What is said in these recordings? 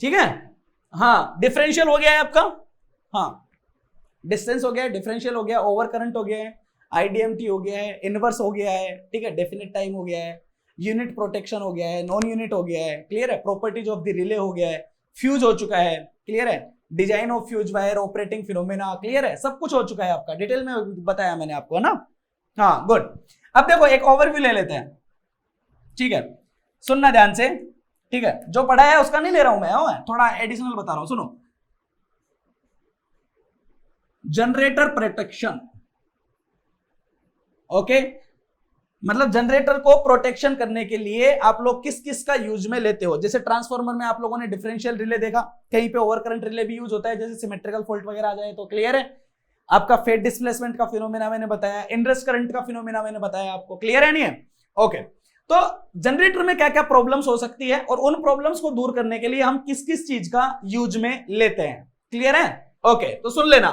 ठीक है। हाँ, डिफरेंशियल हो गया है आपका, हाँ डिस्टेंस हो गया है, डिफरेंशियल हो गया, ओवर करंट हो गया है, आईडीएमटी हो गया है, इनवर्स हो गया है, ठीक है, डेफिनेट टाइम हो गया है, यूनिट प्रोटेक्शन हो गया है, नॉन यूनिट हो गया है, क्लियर है, प्रॉपर्टीज ऑफ द रिले हो गया है, फ्यूज हो चुका है, क्लियर है, design of fuse wire, operating phenomena, clear है, सब कुछ हो चुका है आपका, डिटेल में बताया मैंने आपको, है ना। हाँ गुड। अब देखो एक ओवरव्यू ले लेते हैं, ठीक है, सुनना ध्यान से, ठीक है, जो पढ़ा है उसका नहीं ले रहा हूं मैं, थोड़ा एडिशनल बता रहा हूं, सुनो। जनरेटर प्रोटेक्शन, ओके, मतलब जनरेटर को प्रोटेक्शन करने के लिए आप लोग किस किस का यूज में लेते हो। जैसे ट्रांसफार्मर में आप लोगों ने डिफरेंशियल रिले देखा, कहीं पे ओवर करंट रिले भी यूज होता है, जैसे सिमेट्रिकल फॉल्ट वगैरह आ जाए तो, क्लियर है। आपका फेट डिस्प्लेसमेंट का फिनोमेना मैंने बताया, इनरस करंट का फिनोमेना मैंने बताया आपको, क्लियर है नहीं है, ओके। तो जनरेटर में क्या क्या प्रॉब्लम्स हो सकती है और उन प्रॉब्लम्स को दूर करने के लिए हम किस किस चीज का यूज में लेते हैं, क्लियर है, ओके। तो सुन लेना,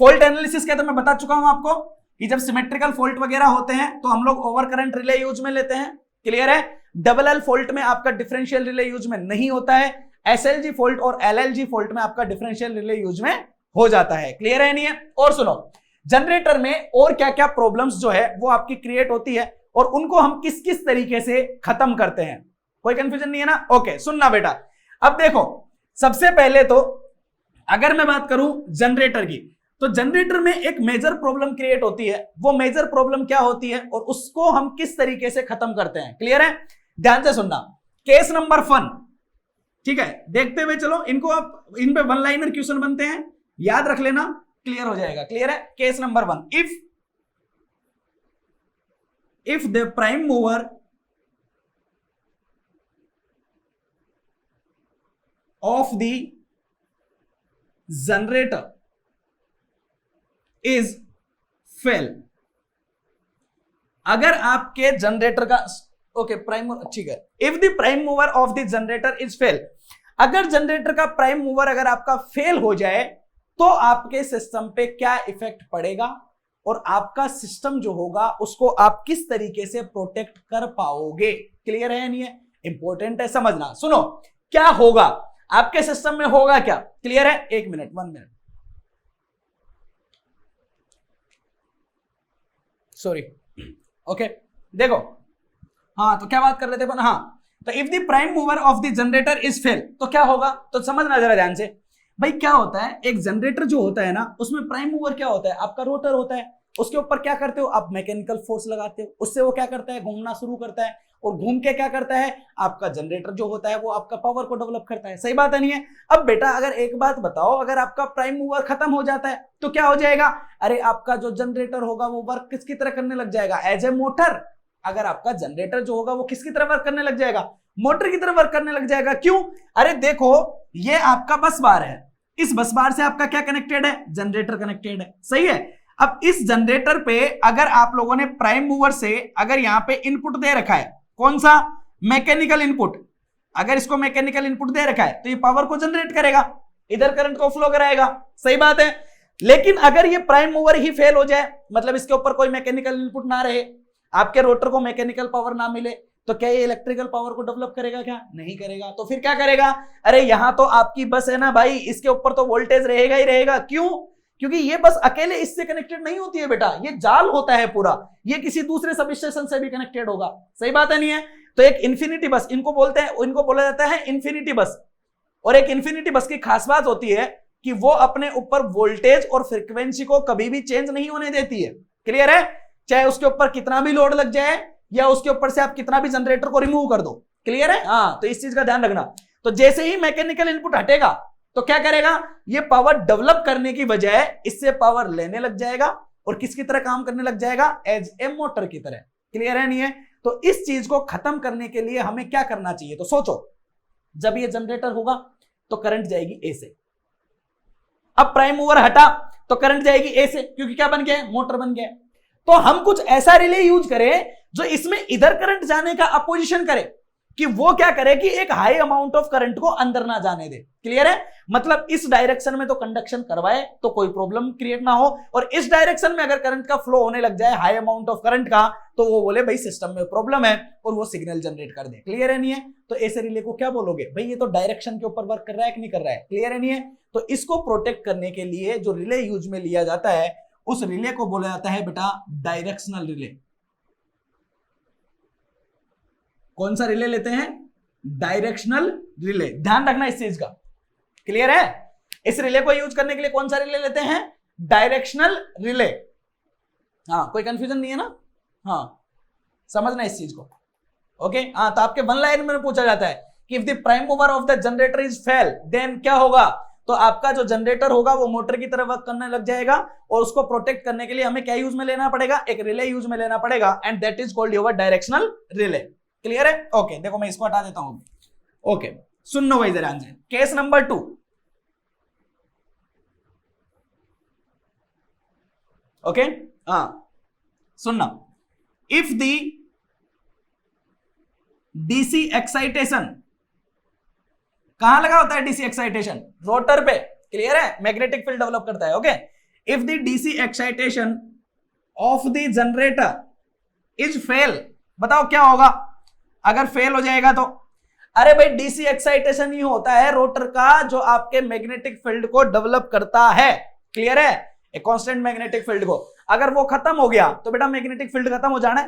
फॉल्ट एनालिसिस क्या, तो मैं बता चुका हूं आपको कि जब सिमेट्रिकल फॉल्ट वगैरह होते हैं तो हम लोग ओवर करंट रिले यूज में लेते हैं, क्लियर है। डबल एल फॉल्ट में आपका डिफरेंशियल रिले यूज में नहीं होता है, एसएलजी फॉल्ट और एलएलजी फॉल्ट में आपका डिफरेंशियल रिले यूज में हो जाता है, क्लियर है नहीं है। और सुनो, जनरेटर में और क्या क्या प्रॉब्लम्स जो है वो आपकी क्रिएट होती है और उनको हम किस किस तरीके से खत्म करते हैं, कोई कंफ्यूजन नहीं है ना, ओके। सुनना बेटा, अब देखो सबसे पहले तो अगर मैं बात करूं जनरेटर की, तो जनरेटर में एक मेजर प्रॉब्लम क्रिएट होती है, वो मेजर प्रॉब्लम क्या होती है और उसको हम किस तरीके से खत्म करते हैं, क्लियर है, ध्यान से सुनना। केस नंबर 1, ठीक है, देखते हुए चलो, इनको आप इन पे वन लाइनर क्वेश्चन बनते हैं, याद रख लेना, क्लियर हो जाएगा, क्लियर है। Case number 1, if the prime mover of the generator is fail, अगर आपके जनरेटर का, ओके प्राइम, ठीक है, if the prime mover of the generator is fail, अगर जनरेटर का प्राइम मूवर अगर आपका फेल हो जाए तो आपके सिस्टम पे क्या इफेक्ट पड़ेगा और आपका सिस्टम जो होगा उसको आप किस तरीके से प्रोटेक्ट कर पाओगे, क्लियर है नहीं है, इंपॉर्टेंट है समझना। सुनो, क्या होगा आपके सिस्टम में, होगा क्या, क्लियर है, 1 मिनट 1 मिनट, सॉरी, ओके। देखो, हाँ तो क्या बात कर रहे थे अपन, हाँ तो if the prime mover of the generator is fail, तो क्या होगा, तो समझना जरा ध्यान से भाई। क्या होता है, एक जनरेटर जो होता है ना, उसमें प्राइम मूवर क्या होता है, आपका रोटर होता है, उसके ऊपर क्या करते हो आप, मैकेनिकल फोर्स लगाते हो, उससे वो क्या करता है, घूमना शुरू करता है, और घूम के क्या करता है, आपका जनरेटर जो होता है वो आपका पावर को डेवलप करता है, सही बात है नहीं है। अब बेटा अगर एक बात बताओ, अगर आपका प्राइम मूवर खत्म हो जाता है तो क्या हो जाएगा, अरे आपका जो जनरेटर होगा वो वर्क किसकी तरह करने लग जाएगा, एज ए मोटर। अगर आपका जनरेटर जो होगा वो किसकी तरह वर्क करने लग जाएगा, मोटर की तरह वर्क करने लग जाएगा। क्यों, अरे देखो ये आपका बस बार है, इस बस बार से आपका क्या कनेक्टेड है, जनरेटर कनेक्टेड है, सही है। अब इस जनरेटर पे अगर आप लोगों ने प्राइम मूवर से अगर यहां पे इनपुट दे रखा है, कौन सा, मैकेनिकल इनपुट, अगर इसको मैकेनिकल इनपुट दे रखा है तो ये पावर को जनरेट करेगा, इधर करंट को फ्लो कराएगा, सही बात है। लेकिन अगर ये प्राइम मूवर ही फेल हो जाए, मतलब इसके ऊपर कोई मैकेनिकल इनपुट ना रहे, आपके रोटर को मैकेनिकल पावर ना मिले, तो क्या ये इलेक्ट्रिकल पावर को डेवलप करेगा, क्या नहीं करेगा। तो फिर क्या करेगा, अरे यहां तो आपकी बस है ना भाई, इसके ऊपर तो वोल्टेज रहेगा ही रहेगा। क्यों, क्योंकि ये बस अकेले इससे कनेक्टेड नहीं होती है बेटा, ये जाल होता है पूरा, ये किसी दूसरे सब स्टेशन से भी कनेक्टेड होगा, सही बात है नहीं है। तो एक इंफिनिटी बस, इनको बोलते हैं, इनको बोला जाता है इंफिनिटी बस। और एक इंफिनिटी बस की खास बात होती है कि वो अपने ऊपर वोल्टेज और फ्रीक्वेंसी को कभी भी चेंज नहीं होने देती है, क्लियर है, चाहे उसके ऊपर कितना भी लोड लग जाए या उसके ऊपर से आप कितना भी जनरेटर को रिमूव कर दो, क्लियर है। हाँ तो इस चीज का ध्यान रखना। तो जैसे ही मैकेनिकल इनपुट हटेगा तो क्या करेगा, ये पावर डेवलप करने की बजाय इससे पावर लेने लग जाएगा और किसकी तरह काम करने लग जाएगा, एज ए मोटर की तरह, क्लियर है नहीं है। तो इस चीज को खत्म करने के लिए हमें क्या करना चाहिए, तो सोचो, जब ये जनरेटर होगा तो करंट जाएगी ए से, अब प्राइम मूवर हटा तो करंट जाएगी ए से, क्योंकि क्या बन गया, मोटर बन गया। तो हम कुछ ऐसा रिले यूज करें जो इसमें इधर करंट जाने का अपोजिशन करे, कि वो क्या करे कि एक हाई अमाउंट ऑफ करंट को अंदर ना जाने दे। क्लियर है? मतलब इस डायरेक्शन में तो कंडक्शन करवाए तो कोई प्रॉब्लम क्रिएट ना हो, और इस डायरेक्शन में अगर करंट का फ्लो होने लग जाए हाई अमाउंट ऑफ करंट का, तो वो बोले भाई सिस्टम में प्रॉब्लम है और वो सिग्नल जनरेट कर दे। क्लियर है नहीं है? तो ऐसे रिले को क्या बोलोगे भाई, ये तो डायरेक्शन के ऊपर वर्क कर रहा है कि नहीं कर रहा है। क्लियर है नहीं है? तो इसको प्रोटेक्ट करने के लिए जो रिले यूज में लिया जाता है उस रिले को बोला जाता है बेटा डायरेक्शनल रिले। कौन सा रिले लेते हैं? Directional relay. ध्यान रखना इस चीज का। क्लियर है? इस रिले को यूज करने के लिए कौन सा रिले लेते हैं? Directional relay. हाँ, कोई कंफ्यूजन नहीं है ना? हाँ, समझना इस चीज को। ओके, हाँ, तो आपके वन लाइन में पूछा जाता है कि if the prime mover of the generator is fail then क्या होगा? तो आपका जो जनरेटर होगा वो मोटर की तरह वर्क करने लग जाएगा, और उसको प्रोटेक्ट करने के लिए हमें क्या यूज में लेना पड़ेगा? एक रिले यूज में लेना पड़ेगा, and that is called your directional relay. Clear है? ओके, देखो मैं इसको हटा देता हूं। ओके, सुन लो भाई जरा आंसर। Case number 2। ओके, हाँ, सुनना। इफ द डीसी एक्साइटेशन, कहां लगा होता है डीसी एक्साइटेशन? रोटर पे। क्लियर है? मैग्नेटिक फील्ड डेवलप करता है। Okay, if the DC excitation of the generator is fail, बताओ क्या होगा अगर फेल हो जाएगा तो? अरे भाई, डीसी एक्साइटेशन ही होता है रोटर का जो आपके मैग्नेटिक फील्ड को डेवलप करता है। क्लियर है? एक कांस्टेंट मैग्नेटिक फील्ड को अगर वो खत्म हो गया तो बेटा मैग्नेटिक फील्ड खत्म हो जाना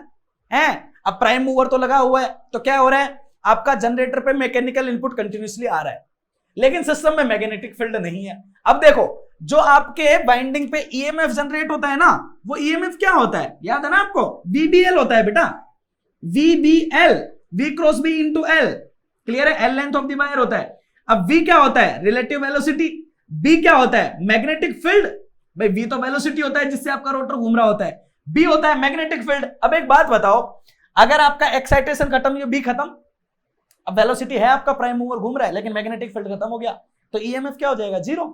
है। अब प्राइम मूवर तो लगा हुआ है, तो क्या हो रहा है? आपका जनरेटर पे मैकेनिकल इनपुट कंटिन्यूसली आ रहा है, लेकिन सिस्टम में मैग्नेटिक फील्ड नहीं है। अब देखो, जो आपके वाइंडिंग पे ईएमएफ जनरेट होता है ना, वो ईएमएफ क्या होता है? याद है ना आपको? वीबीएल होता है बेटा, VBL, V cross B into L. Clear है? L length of the wire होता है। अब वी क्या होता है? Relative velocity. बी क्या होता है? Magnetic field. भाई वी तो वेलोसिटी होता है जिससे आपका रोटर घूम रहा होता है, बी होता है मैग्नेटिक फील्ड। अब एक बात बताओ, अगर आपका एक्साइटेशन खत्म, ये बी खत्म, अब वेलोसिटी है आपका, प्राइम मूवर घूम रहा है, लेकिन मैग्नेटिक फील्ड खत्म हो गया, तो ईएमएफ क्या हो जाएगा? जीरो।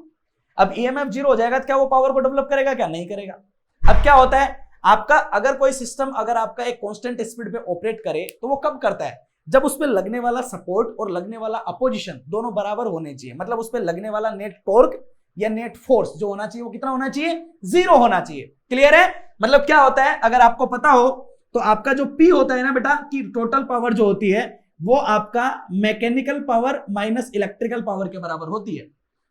अब ईएमएफ जीरो हो जाएगा तो क्या वो पावर को डेवलप करेगा? क्या नहीं करेगा। अब क्या होता है आपका, अगर कोई सिस्टम अगर आपका एक कांस्टेंट स्पीड पे ऑपरेट करे तो वो कब करता है? जब उस पर लगने वाला सपोर्ट और लगने वाला अपोजिशन दोनों बराबर होने चाहिए। मतलब उस पर लगने वाला नेट टॉर्क या नेट फोर्स जो होना चाहिए वो कितना होना चाहिए? जीरो होना चाहिए। क्लियर है? मतलब क्या होता है, अगर आपको पता हो तो आपका जो P होता है ना बेटा, कि टोटल पावर जो होती है वो आपका mechanical power minus electrical power के बराबर होती है,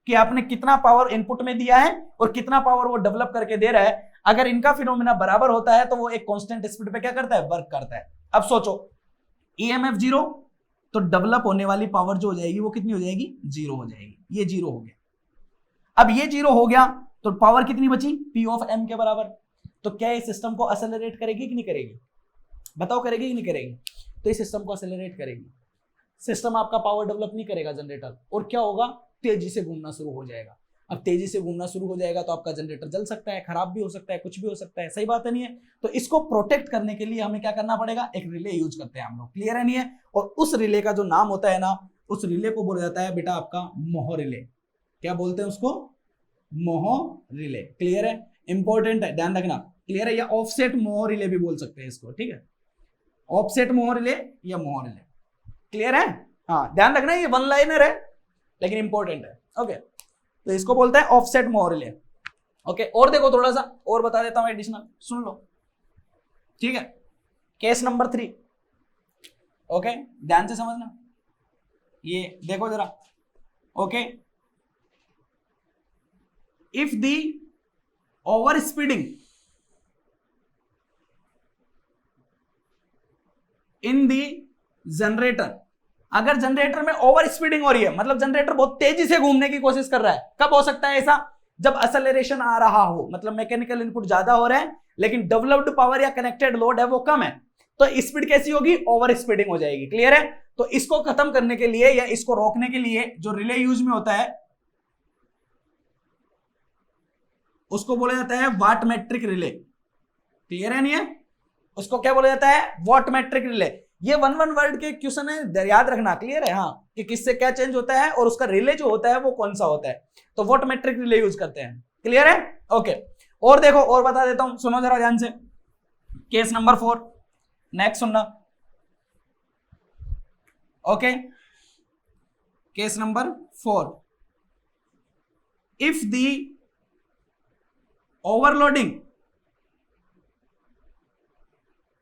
कि आपने कितना पावर इनपुट में दिया है और कितना पावर वो डेवलप करके दे रहा है। अगर इनका फिनोमेना बराबर होता है तो वो एक कांस्टेंट स्पीड पे क्या करता है? वर्क करता है। अब सोचो, ईएमएफ जीरो, तो डेवलप होने वाली पावर जो हो जाएगी वो कितनी हो जाएगी? जीरो हो जाएगी। ये जीरो हो गया। अब ये जीरो हो गया तो पावर कितनी बची? P ऑफ M के बराबर। तो क्या ये सिस्टम को असेलरेट करेगी कि नहीं करेगी? बताओ, करेगी कि नहीं करेगी? तो इस सिस्टम को असेलरेट करेगी। सिस्टम आपका पावर डेवलप नहीं करेगा जनरेटर, और क्या होगा? तेजी से घूमना शुरू हो जाएगा। अब तेजी से घूमना शुरू हो जाएगा तो आपका जनरेटर जल सकता है, खराब भी हो सकता है, कुछ भी हो सकता है। सही बात है नहीं है? तो इसको प्रोटेक्ट करने के लिए हमें क्या करना पड़ेगा? एक रिले यूज करते हैं हम लोग। क्लियर है नहीं है? और उस रिले का जो नाम होता है ना, उस रिले को बोला जाता है बेटा आपका मोह रिले। क्या बोलते हैं उसको? मोह रिले। क्लियर है? इंपॉर्टेंट है, ध्यान रखना। क्लियर है? या ऑफसेट मोह रिले भी बोल सकते हैं इसको। ठीक है? ऑफसेट मोह रिले या मोह रिले। क्लियर है? हाँ, ध्यान रखना, ये वन लाइनर है लेकिन इंपॉर्टेंट है। ओके, तो इसको बोलते हैं ऑफसेट मोह रिले। ओके, और देखो थोड़ा सा और बता देता हूं एडिशनल, सुन लो। ठीक है? Case number 3। ओके, ध्यान से समझना, ये देखो जरा। Okay, if the over speeding in the generator, अगर जनरेटर में ओवर स्पीडिंग हो रही है, मतलब जनरेटर बहुत तेजी से घूमने की कोशिश कर रहा है, कब हो सकता है ऐसा? जब असेलरेशन आ रहा हो, मतलब मैकेनिकल इनपुट ज्यादा हो रहा है लेकिन डेवलप्ड पावर या कनेक्टेड लोड है वो कम है, तो स्पीड कैसी होगी? ओवर स्पीडिंग हो जाएगी। क्लियर है? तो इसको खत्म करने के लिए या इसको रोकने के लिए जो रिले यूज में होता है उसको बोला जाता है वाट मैट्रिक रिले। क्लियर है नहीं है? उसको क्या बोला जाता है? वाट मैट्रिक रिले। ये वन वर्ड के क्वेश्चन है, याद रखना। क्लियर है? हाँ, कि किससे क्या चेंज होता है और उसका रिले जो होता है वो कौन सा होता है, तो वाट मैट्रिक रिले यूज करते हैं। क्लियर है? ओके, और देखो और बता देता हूं, सुनो जरा ध्यान से। केस नंबर 4, नेक्स्ट सुनना। Okay, case number 4, if the overloading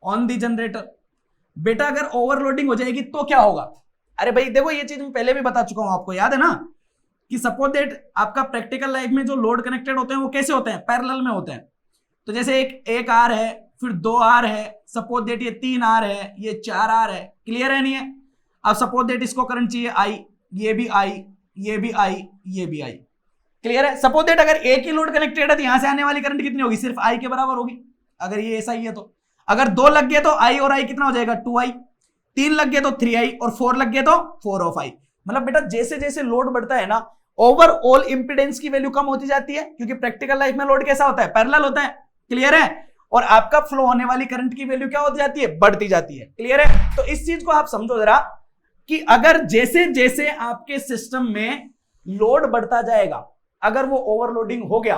on the generator, बेटा अगर ओवरलोडिंग हो जाएगी तो क्या होगा? अरे भाई देखो, ये चीज मैं पहले भी बता चुका हूं आपको, याद है ना, कि सपोज दैट आपका प्रैक्टिकल लाइफ में जो लोड कनेक्टेड होते हैं वो कैसे होते हैं? पैरेलल में होते हैं। तो जैसे एक आर है, फिर 2 आर है, सपोज दैट ये 3 आर है, ये 4 आर है, क्लियर है नहीं है? अब सपोज दैट इसको करंट चाहिए आई, ये भी आई, ये भी आई, ये भी आई, क्लियर है? सपोज दैट अगर एक ही लोड कनेक्टेड है तो यहां से आने वाली करंट कितनी होगी? सिर्फ आई के बराबर होगी, अगर ये ऐसा ही है तो। अगर 2 लग गए तो आई और आई कितना हो जाएगा? 2i, 3 लग गए तो 3i, और 4 लग गए तो 4 ऑफ i। मतलब बेटा जैसे जैसे लोड बढ़ता है ना, ओवरऑल इंपीडेंस की वैल्यू कम होती जाती है, क्योंकि प्रैक्टिकल लाइफ में लोड कैसा होता है? पैरेलल होता है, क्लियर है? और आपका फ्लो होने वाली करंट की वैल्यू क्या होती जाती है? बढ़ती जाती है, क्लियर है? तो इस चीज को आप समझो जरा, कि अगर जैसे जैसे आपके सिस्टम में लोड बढ़ता जाएगा, अगर वो ओवरलोडिंग हो गया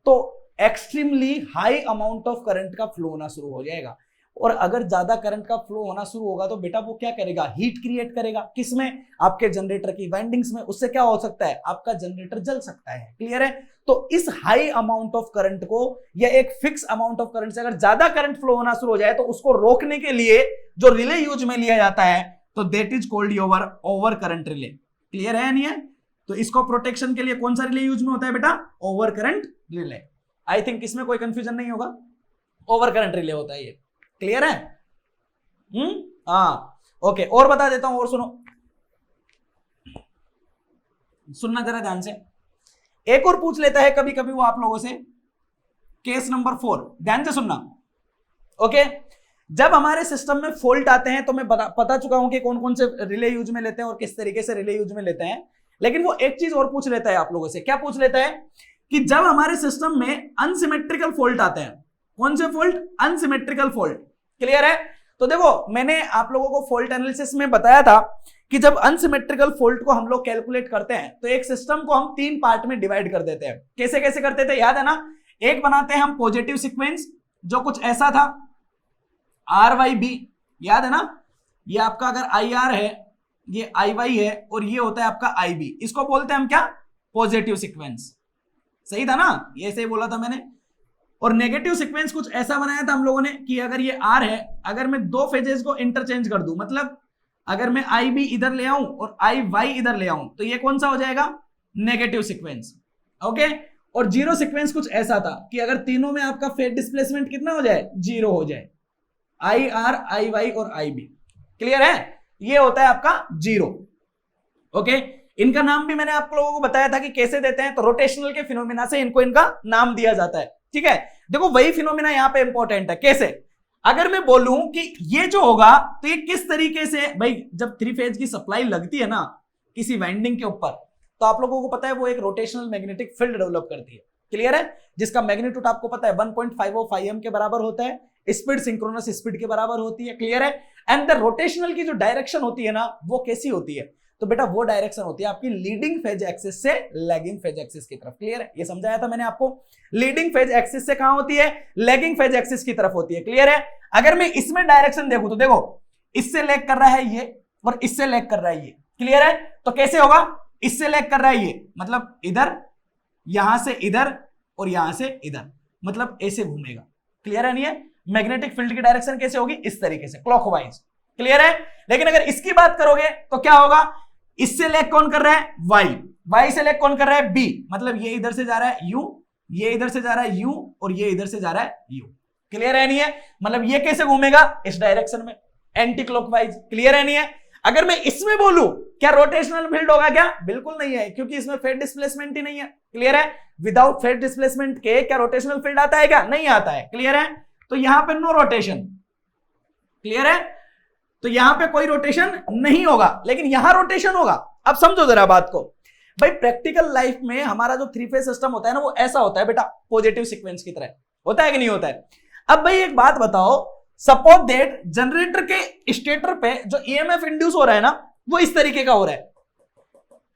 तो extremely high amount of current का फ्लो होना शुरू हो जाएगा। और अगर ज्यादा करंट का फ्लो होना शुरू होगा तो बेटा वो क्या करेगा? हीट क्रिएट करेगा। किसमें? आपके जनरेटर की वाइंडिंग्स में। उससे क्या हो सकता है? आपका जनरेटर जल सकता है, क्लियर है? तो इस हाई अमाउंट ऑफ करंट को, या एक फिक्स अमाउंट ऑफ करंट से अगर ज्यादा करंट फ्लो होना शुरू हो जाए तो उसको रोकने के लिए जो रिले यूज में लिया जाता है, तो that is called your over current relay, clear है नहीं है? तो इसको प्रोटेक्शन के लिए कौन सा रिले यूज में होता है बेटा? Over current relay. I think इसमें कोई कंफ्यूजन नहीं होगा, ओवर करंट रिले होता है ये, क्लियर है? हाँ, ओके, और बता देता हूं, और सुनो, सुनना जरा ध्यान से। एक और पूछ लेता है कभी कभी वो आप लोगों से, केस नंबर 4, ध्यान से सुनना, ओके? जब हमारे सिस्टम में फॉल्ट आते हैं तो मैं बता चुका हूं कि कौन कौन से रिले यूज में लेते हैं और किस तरीके से रिले यूज में लेते हैं, लेकिन वो एक चीज और पूछ लेता है आप लोगों से। क्या पूछ लेता है? कि जब हमारे सिस्टम में अनसिमेट्रिकल फॉल्ट आते हैं, कौन से फॉल्ट? अनसिमेट्रिकल फॉल्ट, क्लियर है? तो देखो, मैंने आप लोगों को फॉल्ट एनालिसिस में बताया था कि जब अनसिमेट्रिकल फॉल्ट को हम लोग कैलकुलेट करते हैं तो एक सिस्टम को हम 3 पार्ट में डिवाइड कर देते हैं। कैसे कैसे करते थे, याद है ना? एक बनाते हैं हम पॉजिटिव सीक्वेंस, जो कुछ ऐसा था, RYB, याद है ना? ये आपका अगर IR है, ये IY है, और ये होता है आपका IB। इसको बोलते हैं हम क्या? Positive sequence. सही था ना? ये ऐसे ही बोला था मैंने। और नेगेटिव सीक्वेंस कुछ ऐसा बनाया था हम लोगों ने कि अगर ये R है, अगर मैं 2 फेजेस को इंटरचेंज कर दूं, मतलब अगर मैं IB इधर ले आऊं और IY इधर ले आऊं, तो ये कौन सा हो जाएगा? Negative sequence, okay? और जीरो सीक्वेंस कुछ ऐसा था कि अगर तीनों में आपका फेज डिस्प्लेसमेंट कितना हो जाए? 0 हो जाए, IR, IY और IB, क्लियर है? ये होता है आपका 0, ओके? इनका नाम भी मैंने आप लोगों को बताया था कि कैसे देते हैं, तो रोटेशनल के फिनोमिना से इनको इनका नाम दिया जाता है, ठीक है? देखो, वही फिनोमिना यहां पे इंपॉर्टेंट है। कैसे? अगर मैं बोलूं कि ये जो होगा तो ये किस तरीके से, भाई जब 3 फेज की सप्लाई लगती है ना किसी वाइंडिंग के ऊपर, तो आप लोगों को पता है वो एक रोटेशनल मैग्नेटिक फील्ड डेवलप करती है, क्लियर है? जिसका मैग्नीट्यूड आपको पता है 1.5 m के बराबर होता है, स्पीड सिंक्रोनस स्पीड के बराबर होती है, क्लियर है? एंड द रोटेशनल की जो डायरेक्शन होती है ना, वो कैसी होती है? तो बेटा वो डायरेक्शन होती है आपकी लीडिंग फेज एक्सिस से लैगिंग फेज एक्सिस की तरफ, क्लियर है? ये समझाया था मैंने आपको। लीडिंग फेज एक्सिस से कहां होती है? लैगिंग फेज एक्सिस की तरफ होती है, क्लियर है? अगर मैं इसमें डायरेक्शन देखूं तो देखो, इससे लैग कर रहा है ये और इससे लैग कर रहा है ये, क्लियर है? तो कैसे होगा? इससे लैग कर रहा है ये, मतलब इधर, यहां से इधर और यहां से इधर, मतलब ऐसे घूमेगा, क्लियर है नहीं है? मैग्नेटिक फील्ड की डायरेक्शन कैसे होगी? इस तरीके से, क्लॉकवाइज, क्लियर है? लेकिन अगर इसकी बात करोगे तो क्या होगा? इससे लैग कौन कर रहा है? Y से लैग कौन कर रहा है? B, मतलब ये इधर से जा रहा है U, ये इधर से जा रहा है U, और ये इधर से जा रहा है U, क्लियर है नहीं है? मतलब ये कैसे घूमेगा? इस डायरेक्शन में, एंटी क्लॉकवाइज, क्लियर है नहीं है? अगर मैं इसमें बोलूं, क्या रोटेशनल फील्ड होगा क्या? बिल्कुल नहीं है, क्योंकि इसमें फेज डिस्प्लेसमेंट ही नहीं है, क्लियर है? विदाउट फेज डिस्प्लेसमेंट के क्या रोटेशनल फील्ड आता है क्या? नहीं आता है, क्लियर है? तो यहां पे नो रोटेशन, क्लियर है? तो यहां पे कोई रोटेशन नहीं होगा, लेकिन यहां रोटेशन होगा। अब समझो जरा बात को, भाई प्रैक्टिकल लाइफ में हमारा जो 3 फेज सिस्टम होता है ना, वो ऐसा होता है बेटा, पॉजिटिव सीक्वेंस की तरह होता है कि नहीं होता है? अब भाई एक बात बताओ, सपोज दैट जनरेटर के स्टेटर पे जो ईएमएफ इंड्यूस हो रहा है ना, वो इस तरीके का हो रहा है,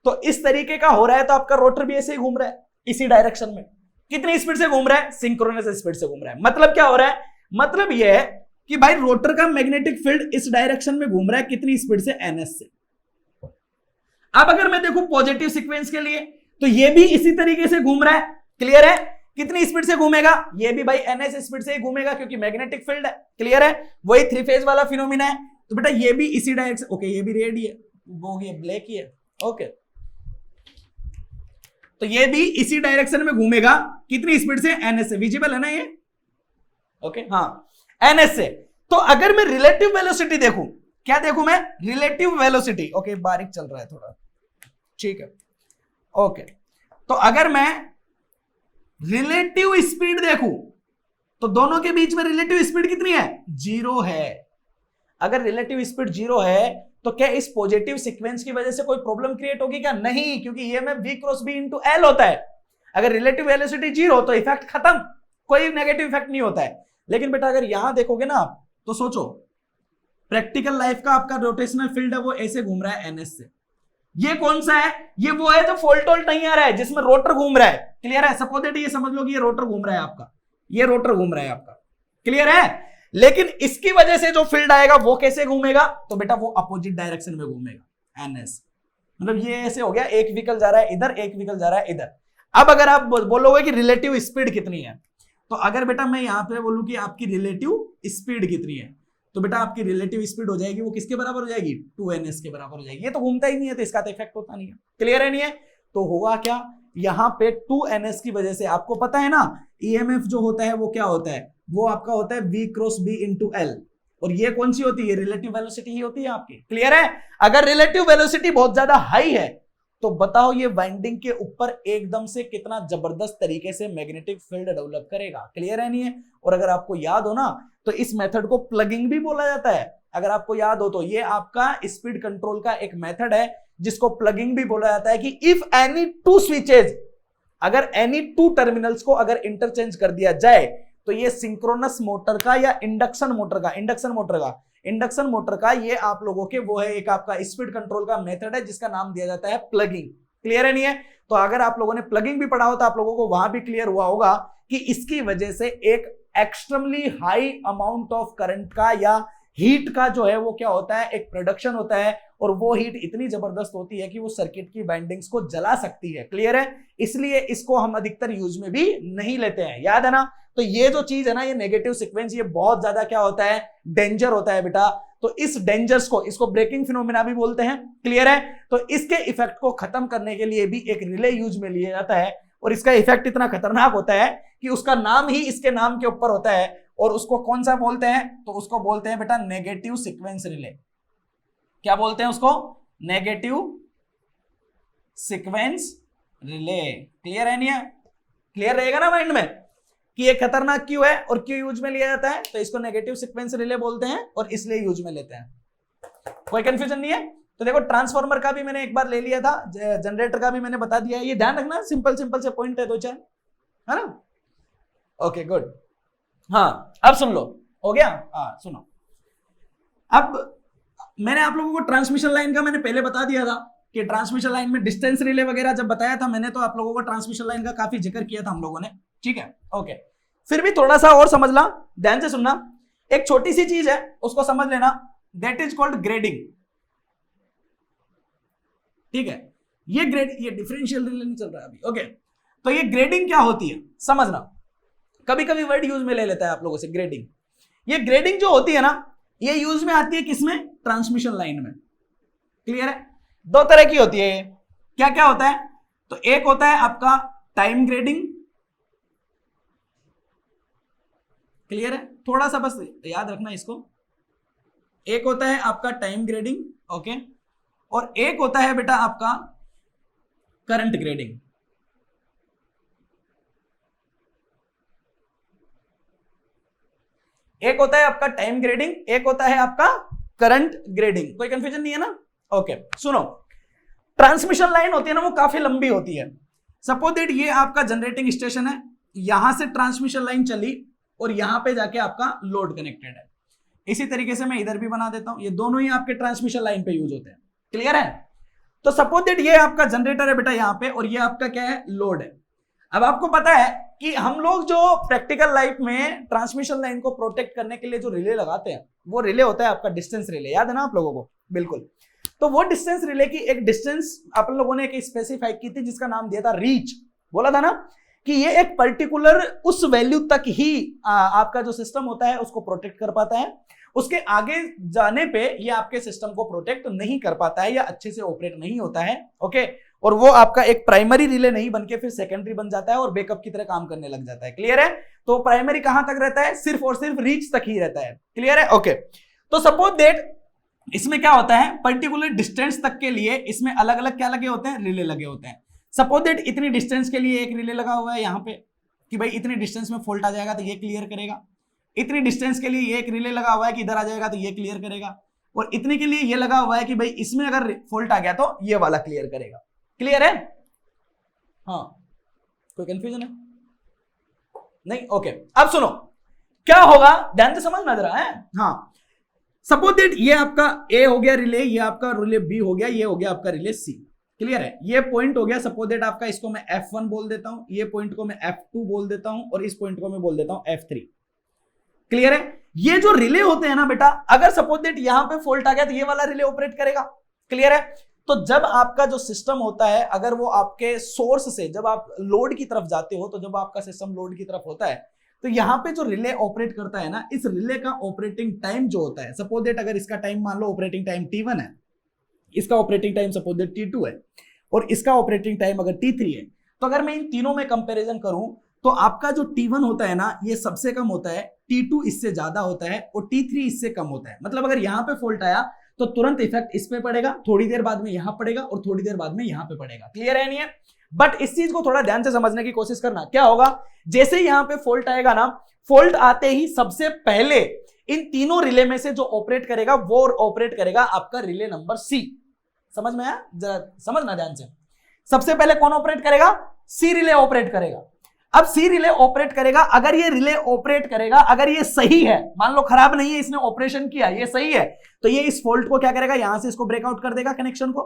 तो इस तरीके का हो रहा है, तो आपका रोटर भी ऐसे ही घूम रहा है, इसी डायरेक्शन में। कितनी स्पीड से घूम रहा है? सिंक्रोनस स्पीड से घूम रहा है। मतलब क्या हो रहा है? मतलब यह है कि भाई रोटर का मैग्नेटिक फील्ड इस डायरेक्शन में घूम रहा है, कितनी स्पीड से? ns से। अब अगर मैं देखूं पॉजिटिव सीक्वेंस के लिए तो ये भी इसी तरीके से घूम रहा है, क्लियर है। कितनी स्पीड से घूमेगा, ये भी भाई ns स्पीड से ही घूमेगा क्योंकि मैग्नेटिक फील्ड है, क्लियर है। वही 3 फेज वाला फिनोमिना है, तो बेटा ये भी इसी डायरेक्शन, ओके ये भी रेड ही है, वो ही ब्लैक ही है, ओके। तो ये भी इसी डायरेक्शन में घूमेगा, कितनी स्पीड से, ns से, विजिबल है ना ये, ओके हाँ ns से। तो अगर मैं रिलेटिव वेलोसिटी देखूं, क्या देखूं मैं, रिलेटिव वेलोसिटी, ओके बारीक चल रहा है थोड़ा, ठीक है, ओके। तो अगर मैं रिलेटिव स्पीड देखूं तो दोनों के बीच में रिलेटिव स्पीड कितनी है, 0 है। अगर रिलेटिव स्पीड 0 है तो क्या इस पॉजिटिव सीक्वेंस की वजह से कोई प्रॉब्लम क्रिएट होगी क्या, नहीं, क्योंकि ये में v cross b into L होता है। अगर रिलेटिव वेलोसिटी 0 तो इफेक्ट खत्म, कोई नेगेटिव इफेक्ट नहीं होता है। लेकिन बेटा अगर यहां देखोगे ना आप तो सोचो, प्रैक्टिकल लाइफ का आपका रोटेशनल फील्ड है वो ऐसे घूम रहा है ns से, ये कौन सा है, ये वो है जो फोल्टोल्ट नहीं आ रहा है, जिसमें रोटर घूम रहा है, क्लियर है। सपोज दैट ये समझ लो कि ये रोटर घूम रहा है आपका, ये रोटर घूम रहा है आपका, क्लियर है। लेकिन इसकी वजह से जो फील्ड आएगा वो कैसे घूमेगा, तो बेटा वो अपोजिट डायरेक्शन में घूमेगा, ns। मतलब ये ऐसे हो गया, एक व्हीकल जा रहा है इधर, एक व्हीकल जा रहा है इधर। अब अगर आप बोलोगे कि रिलेटिव स्पीड कितनी है, तो अगर बेटा मैं यहां पे बोलूं कि आपकी रिलेटिव स्पीड कितनी है, तो बेटा आपकी रिलेटिव स्पीड हो जाएगी वो किसके बराबर हो जाएगी, 2ns के बराबर हो जाएगी। ये तो घूमता ही नहीं है तो इसका तो इफेक्ट होता नहीं है, क्लियर है नहीं है। तो होगा क्या, यहां पे 2ns की वजह से आपको पता है ना EMF जो होता है वो क्या होता है, वो आपका होता है v cross b into L, और ये कौन सी होती है, रिलेटिव वेलोसिटी ही होती है आपकी, क्लियर है। अगर रिलेटिव वेलोसिटी बहुत ज्यादा हाई है तो बताओ ये वाइंडिंग के ऊपर एकदम से कितना जबरदस्त तरीके से मैग्नेटिक फील्ड डेवलप करेगा, क्लियर है नहीं है। और अगर आपको याद हो ना तो इस मेथड को प्लगिंग भी बोला जाता है, अगर आपको याद हो तो ये आपका स्पीड कंट्रोल का एक मेथड है जिसको प्लगिंग भी बोला जाता है कि इफ एनी टू स्विचेज, अगर एनी टू टर्मिनल्स को अगर इंटरचेंज कर दिया जाए तो ये सिंक्रोनस मोटर का या इंडक्शन मोटर का ये आप लोगों के वो है एक आपका स्पीड कंट्रोल का मेथड है जिसका नाम दिया जाता है प्लगिंग, क्लियर है नहीं है। तो अगर आप लोगों ने प्लगिंग भी पढ़ा हो तो आप लोगों को वहां भी क्लियर हुआ होगा कि इसकी वजह से एक extremely high amount of current का या हीट का जो है वो क्या होता है, एक प्रोडक्शन होता है, और वो हीट इतनी जबरदस्त होती है कि वो सर्किट की वाइंडिंग्स को जला सकती है, क्लियर है। इसलिए इसको हम अधिकतर यूज में भी नहीं लेते हैं, याद है ना। तो ये जो चीज है ना, ये नेगेटिव सीक्वेंस, ये बहुत ज्यादा क्या होता है, डेंजर होता है बेटा। तो इस डेंजर्स को, इसको ब्रेकिंग फिनोमिना भी बोलते हैं, क्लियर है। तो इसके इफेक्ट को खत्म करने के लिए भी एक रिले यूज में लिया जाता है, और इसका इफेक्ट इतना खतरनाक होता है कि उसका नाम ही इसके नाम के ऊपर होता है। और उसको कौन सा बोलते हैं, तो उसको बोलते हैं बेटा नेगेटिव सीक्वेंस रिले। क्या बोलते हैं उसको, नेगेटिव सीक्वेंस रिले, क्लियर है नहीं है, क्लियर रहेगा ना माइंड में कि ये खतरनाक क्यों है और क्यों यूज में लिया जाता है। तो इसको नेगेटिव सीक्वेंस रिले बोलते हैं और इसलिए यूज में लेते हैं, कोई कंफ्यूजन नहीं है। तो देखो ट्रांसफार्मर का भी मैंने एक बार ले लिया था, जनरेटर का भी मैंने बता दिया है, ये ध्यान रखना, सिंपल सिंपल से पॉइंट है दो चार, है ना। ओके गुड, हाँ अब सुन लो, हो गया, हाँ सुनो। अब मैंने आप लोगों को ट्रांसमिशन लाइन का मैंने पहले बता दिया था कि ट्रांसमिशन लाइन में डिस्टेंस रिले वगैरह जब बताया था मैंने, तो आप लोगों को ट्रांसमिशन लाइन का काफी जिक्र किया था हम लोगों ने, ठीक है ओके। फिर भी थोड़ा सा और समझ ला, ध्यान से सुनना, एक छोटी सी चीज है उसको समझ लेना, दैट इज कॉल्ड ग्रेडिंग, ठीक है। ये डिफरेंशियल रिले नहीं चल रहा है अभी, ओके। तो ये ग्रेडिंग क्या होती है समझना, कभी कभी वर्ड यूज में ले लेता है आप लोगों से ग्रेडिंग। ये ग्रेडिंग जो होती है ना, ये यूज में आती है किसमें, ट्रांसमिशन लाइन में, क्लियर है। दो तरह की होती है ये, क्या क्या होता है, तो एक होता है आपका टाइम ग्रेडिंग, क्लियर है, थोड़ा सा बस याद रखना इसको। एक होता है आपका टाइम ग्रेडिंग, ओके, और एक होता है बेटा आपका करंट ग्रेडिंग। एक होता है आपका टाइम ग्रेडिंग, एक होता है आपका करंट ग्रेडिंग, कोई कंफ्यूजन नहीं है ना, ओके। सुनो, ट्रांसमिशन लाइन होती है ना वो काफी लंबी होती है। सपोज दैट ये आपका जनरेटिंग स्टेशन है, यहां से ट्रांसमिशन लाइन चली और यहां पे जाके आपका लोड कनेक्टेड है। इसी तरीके से मैं इधर भी बना देता हूं, ये दोनों ही आपके ट्रांसमिशन लाइन पे यूज होते हैं, क्लियर है। तो सपोज दैट ये आपका जनरेटर है बेटा यहां पे, और ये आपका क्या है, लोड है। अब आपको पता है कि हम लोग जो प्रैक्टिकल लाइफ में ट्रांसमिशन लाइन को प्रोटेक्ट करने के लिए जो रिले लगाते हैं वो रिले होता है आपका डिस्टेंस रिले, याद है ना आप लोगों को, बिल्कुल। तो वो डिस्टेंस रिले की एक डिस्टेंस अपन लोगों ने एक स्पेसिफाई की थी जिसका नाम दिया था रीच। बोला था ना कि ये एक पर्टिकुलर उस वैल्यू तक ही आपका जो सिस्टम होता है उसको प्रोटेक्ट कर पाता है, उसके आगे जाने पे ये आपके सिस्टम को प्रोटेक्ट नहीं कर पाता है या अच्छे से ऑपरेट नहीं होता है। ओके, और वो आपका एक प्राइमरी रिले नहीं बनके फिर सेकेंडरी बन जाता है और बैकअप की तरह काम करने लग जाता है। क्लियर है? तो प्राइमरी कहां तक रहता है? सिर्फ और सिर्फ रीच तक ही रहता है। क्लियर है? ओके, तो सपोज दैट इसमें क्या होता है, पर्टिकुलर डिस्टेंस तक के लिए इसमें अलग अलग क्या लगे होते हैं, रिले लगे होते हैं। सपोज दैट इतनी डिस्टेंस के लिए एक रिले लगा हुआ है यहां पे कि भाई इतनी डिस्टेंस में फॉल्ट आ जाएगा तो ये क्लियर करेगा, इतनी डिस्टेंस के लिए एक रिले लगा हुआ है कि इधर आ जाएगा तो ये क्लियर करेगा, और इतने के लिए ये लगा हुआ है कि भाई इसमें अगर फॉल्ट आ गया तो ये वाला क्लियर करेगा। क्लियर है? हाँ, कोई कंफ्यूजन है? नहीं? ओके, अब सुनो क्या होगा, ध्यान से समझना जरा है। हाँ, सपोज दैट ये आपका ए हो गया रिले, ये आपका रिले बी हो गया, ये हो गया आपका रिले सी। क्लियर है? ये पॉइंट हो गया सपोज दैट आपका, इसको मैं F1 बोल देता हूं, ये पॉइंट को मैं F2 बोल देता हूं, और इस पॉइंट को मैं बोल देता हूं F3। क्लियर है? ये जो रिले होते हैं ना बेटा, अगर सपोज दैट यहां पे फॉल्ट आ गया तो ये वाला रिले ऑपरेट करेगा। क्लियर है? तो जब आपका जो सिस्टम होता है, अगर वो आपके सोर्स से, जब आप लोड की तरफ जाते हो, तो जब आपका सिस्टम लोड की तरफ होता है तो यहां पे जो रिले ऑपरेट करता है ना, इस रिले का ऑपरेटिंग टाइम जो होता है, सपोज दैट अगर इसका टाइम मान लो ऑपरेटिंग टाइम T1 है, इसका operating time suppose that T2 है, और इसका ऑपरेटिंग टाइम अगर T3 है, तो अगर मैं इन तीनों में कंपैरिजन करूं तो आपका जो T1 होता है ना, ये सबसे कम होता है, T2 इससे ज्यादा होता है, और T3 इससे कम होता है। मतलब अगर यहां पे फॉल्ट आया तो तुरंत इफेक्ट इस पे पड़ेगा, थोड़ी देर बाद में यहां पड़ेगा, और थोड़ी देर बाद में यहां पे पड़ेगा। क्लियर है नहीं है? बट इस चीज को थोड़ा ध्यान से समझने की कोशिश करना। क्या होगा, जैसे ही यहां पे फॉल्ट आएगा ना, फॉल्ट आते ही सबसे पहले इन तीनों रिले में से जो ऑपरेट करेगा वो ऑपरेट करेगा आपका रिले नंबर सी। समझ में आया? जरा समझना ध्यान से। सबसे पहले कौन ऑपरेट करेगा? सी रिले ऑपरेट करेगा। अब सी रिले ऑपरेट करेगा, अगर ये रिले ऑपरेट करेगा, अगर ये सही है, मान लो खराब नहीं है, इसने ऑपरेशन किया, ये सही है, तो ये इस फॉल्ट को क्या करेगा, यहां से इसको ब्रेकआउट कर देगा कनेक्शन को,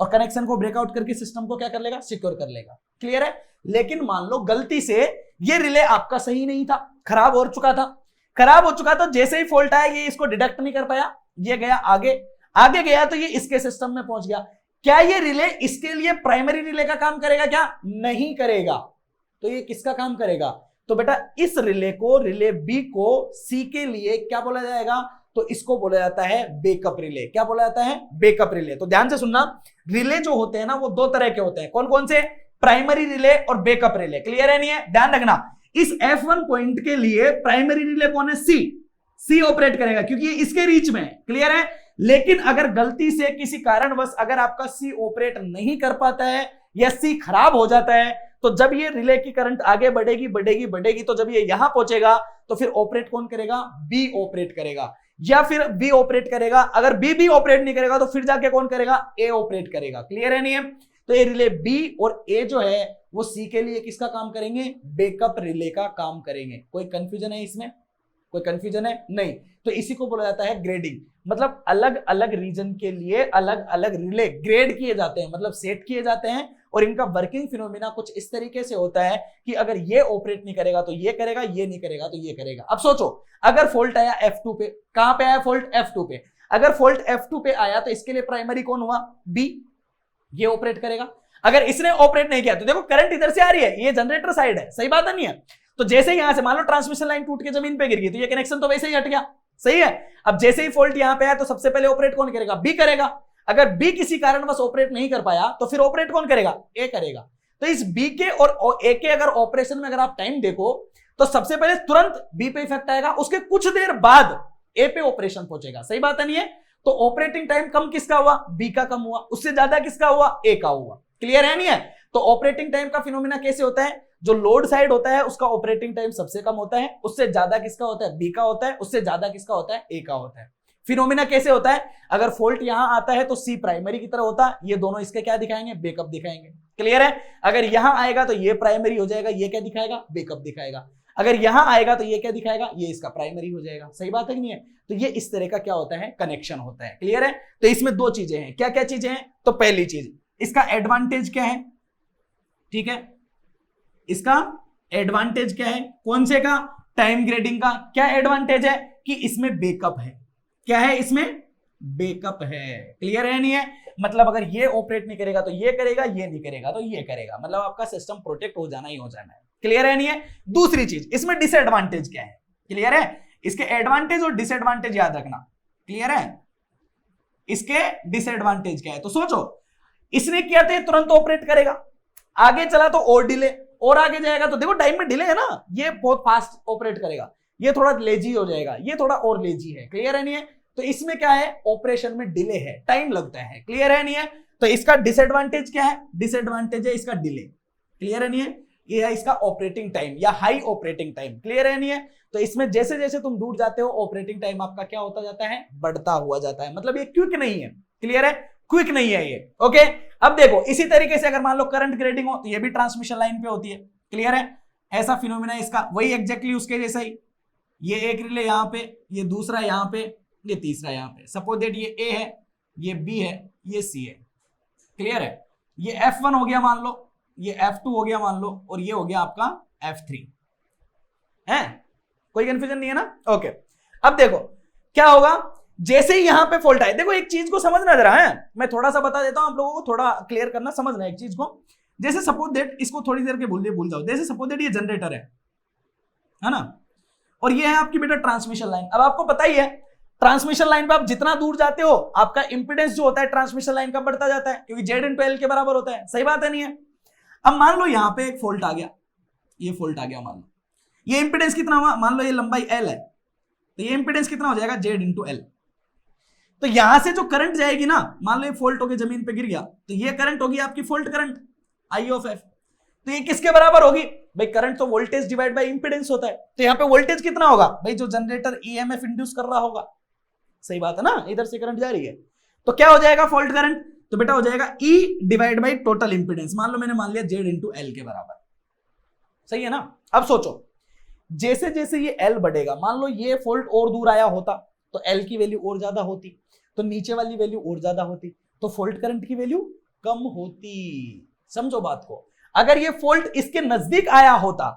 और कनेक्शन को ब्रेकआउट करके सिस्टम को क्या कर लेगा, सिक्योर कर लेगा। क्लियर है? लेकिन मान लो गलती से ये रिले आपका सही नहीं था, खराब हो चुका था, खराब हो चुका, तो जैसे ही फॉल्ट आया ये इसको डिटेक्ट नहीं कर पाया, ये गया आगे, आगे गया तो ये इसके सिस्टम में पहुंच गया। क्या ये रिले इसके लिए प्राइमरी रिले का काम करेगा? क्या नहीं करेगा। तो ये किसका काम करेगा? तो बेटा इस रिले को, रिले बी को सी के लिए क्या बोला जाएगा? तो इसको बोला जाता है बैकअप रिले। क्या बोला जाता है? Backup relay. तो ध्यान से सुनना, रिले जो होते हैं ना वो दो तरह के होते हैं। कौन कौन से? प्राइमरी रिले और बैकअप रिले। क्लियर है नहीं है? ध्यान रखना, इस F1 पॉइंट के लिए प्राइमरी रिले कौन है? सी ऑपरेट करेगा, क्योंकि ये इसके रीच में है। क्लियर है? लेकिन अगर गलती से किसी कारणवश अगर आपका सी ऑपरेट नहीं कर पाता है या सी खराब हो जाता है, तो जब ये रिले की करंट आगे बढ़ेगी बढ़ेगी बढ़ेगी, तो जब ये यहां पहुंचेगा तो फिर ऑपरेट कौन करेगा? बी ऑपरेट करेगा, या फिर बी ऑपरेट करेगा। अगर बी भी ऑपरेट नहीं करेगा तो फिर जाके कौन करेगा? ए ऑपरेट करेगा। क्लियर है नहीं है? तो ये रिले बी और ए जो है वो सी के लिए किसका काम करेंगे? बैकअप रिले का काम करेंगे। कोई कंफ्यूजन है इसमें? कोई कंफ्यूजन है? नहीं। तो इसी को बोला जाता है ग्रेडिंग। मतलब अलग अलग रीजन के लिए अलग अलग रिले ग्रेड किए जाते हैं, मतलब सेट किए जाते हैं, और इनका वर्किंग फिनोमिना कुछ इस तरीके से होता है कि अगर ये ऑपरेट नहीं करेगा तो ये करेगा, ये नहीं करेगा तो ये करेगा। अब सोचो, अगर फॉल्ट आया F2 पे, कहां पे आया फॉल्ट? F2 पे। अगर फॉल्ट F2 पे आया तो इसके लिए प्राइमरी कौन हुआ? बी, ये ऑपरेट करेगा। अगर इसने ऑपरेट नहीं किया तो देखो करंट इधर से आ रही है, ये जनरेटर साइड है, सही बात है नहीं है? तो जैसे यहां से मान लो ट्रांसमिशन लाइन टूट के जमीन पे गिर गई तो ये कनेक्शन तो वैसे ही हट गया, सही है? अब जैसे ही फॉल्ट यहां पे आया तो सबसे पहले ऑपरेट कौन करेगा? बी करेगा। अगर बी किसी कारणवश ऑपरेट नहीं कर पाया तो फिर ऑपरेट कौन करेगा? ए करेगा। तो इस बी के और ए के अगर ऑपरेशन में अगर आप टाइम देखो तो सबसे पहले तुरंत बी पे इफेक्ट आएगा, उसके कुछ देर बाद ए पे ऑपरेशन पहुंचेगा, सही बात है नहीं है? तो ऑपरेटिंग टाइम कम किसका हुआ? बी का कम हुआ, उससे ज्यादा किसका हुआ? ए का हुआ। क्लियर है नहीं है? तो ऑपरेटिंग टाइम का फिनोमिना कैसे होता है? जो लोड साइड होता है उसका ऑपरेटिंग टाइम सबसे कम होता है, उससे ज्यादा किसका होता है? बी का होता है, उससे ज्यादा किसका होता है? ए का होता है। फिनोमिना कैसे होता है? अगर फॉल्ट यहां आता है तो सी प्राइमरी की तरह होता है, ये दोनों इसके क्या दिखाएंगे? बैकअप दिखाएंगे। क्लियर है? अगर यहां आएगा तो ये प्राइमरी हो जाएगा, ये क्या दिखाएगा? बैकअप दिखाएगा। अगर यहां आएगा तो ये क्या दिखाएगा? ये इसका प्राइमरी हो जाएगा। सही बात है कि नहीं है? तो ये इस तरह का क्या होता है? कनेक्शन होता है। क्लियर है? तो इसमें दो चीजें हैं। क्या क्या चीजें हैं? तो पहली चीज, इसका एडवांटेज क्या है? ठीक है, इसका एडवांटेज क्या है? कौन से का? टाइम ग्रेडिंग का। क्या एडवांटेज है? कि इसमें बैकअप है। क्या है इसमें? बेकअप है। क्लियर है नहीं है? मतलब अगर ये ऑपरेट नहीं करेगा तो ये करेगा, ये नहीं करेगा तो ये करेगा, मतलब आपका सिस्टम प्रोटेक्ट हो जाना ही हो जाना है। क्लियर है नहीं है? दूसरी चीज, इसमें डिसएडवांटेज क्या है? क्लियर है? इसके एडवांटेज और डिसएडवांटेज याद रखना। क्लियर है? इसके डिसएडवांटेज क्या है? तो सोचो, इसने किया तो तुरंत ऑपरेट करेगा, आगे चला तो और डिले, और आगे जाएगा तो देखो टाइम में डिले है ना, ये बहुत फास्ट ऑपरेट करेगा, ये थोड़ा लेजी हो जाएगा, ये थोड़ा और लेजी है। क्लियर है नहीं है? तो इसमें क्या है? ऑपरेशन में डिले है, टाइम लगता है। क्लियर है नहीं है? तो इसका डिसएडवांटेज क्या है? डिसएडवांटेज है इसका डिले। क्लियर है नहीं है? ये है इसका ऑपरेटिंग टाइम या हाई ऑपरेटिंग टाइम। क्लियर है नहीं है? तो इसमें जैसे जैसे तुम दूर जाते हो ऑपरेटिंग टाइम आपका क्या होता जाता है? बढ़ता हुआ जाता है। मतलब ये क्विक नहीं है। क्लियर है? क्विक नहीं है ये। ओके, अब देखो इसी तरीके से अगर मान लो करंट ग्रेडिंग हो तो ये भी ट्रांसमिशन लाइन पे होती है। क्लियर है? ऐसा फिनोमिना इसका वही एग्जैक्टली उसके जैसा ही, ये एक रिले यहां पे, ये दूसरा यहां पे, ये तीसरा यहां पे। सपोज दैट ये ए है, ये बी है, ये सी है। क्लियर है? ये F1 हो गया मान लो, ये F2 हो गया मान लो, और ये हो गया आपका F3 है। कोई कंफ्यूजन नहीं है ना? ओके, अब देखो क्या होगा जैसे ही यहां पे फॉल्ट आए। देखो एक चीज को समझना जरा है, मैं थोड़ा सा बता देता हूं आप लोगों को, थोड़ा क्लियर करना, समझना एक चीज को। जैसे सपोज दैट, इसको थोड़ी देर के भूल जाओ, जैसे सपोज दैट ये जनरेटर है ना, और ये है आपकी बेटा ट्रांसमिशन लाइन। अब आपको पता ही है ट्रांसमिशन लाइन पे आप जितना दूर जाते हो आपका इंपीडेंस जो होता है ट्रांसमिशन लाइन का बढ़ता जाता है, क्योंकि Z/L के बराबर होता है। सही बात है नहीं है? अब मान लो यहां पे एक फॉल्ट आ गया, ये फॉल्ट आ गया, मान लो ये इंपीडेंस कितना हुआ, मान लो ये लंबाई L है, तो ये इंपीडेंस कितना हो जाएगा? Z/L। तो यहां से जो करंट जाएगी ना, मान लो ये फॉल्ट होकर जमीन पे गिर गया, तो ये करंट होगी आपकी fault current I of F। तो ये किसके बराबर होगी भाई? करंट तो वोल्टेज डिवाइड बाय इंपीडेंस होता है। तो यहाँ पे वोल्टेज कितना होगा भाई? जो जनरेटर EMF इंड्यूस कर रहा होगा। सही बात है ना? इधर से करंट जा रही है, तो क्या हो जाएगा फॉल्ट करंट? तो बेटा हो जाएगा E divide by total impedance. मान लो मैंने मान लिया Z/L के बराबर। सही है ना? अब सोचो जैसे जैसे ये L बढ़ेगा, मान लो ये फॉल्ट और दूर आया होता तो L की वैल्यू और ज्यादा होती, तो नीचे वाली वैल्यू और ज्यादा होती, तो फॉल्ट करंट की वैल्यू कम होती। समझो बात को, अगर ये फॉल्ट इसके नजदीक आया होता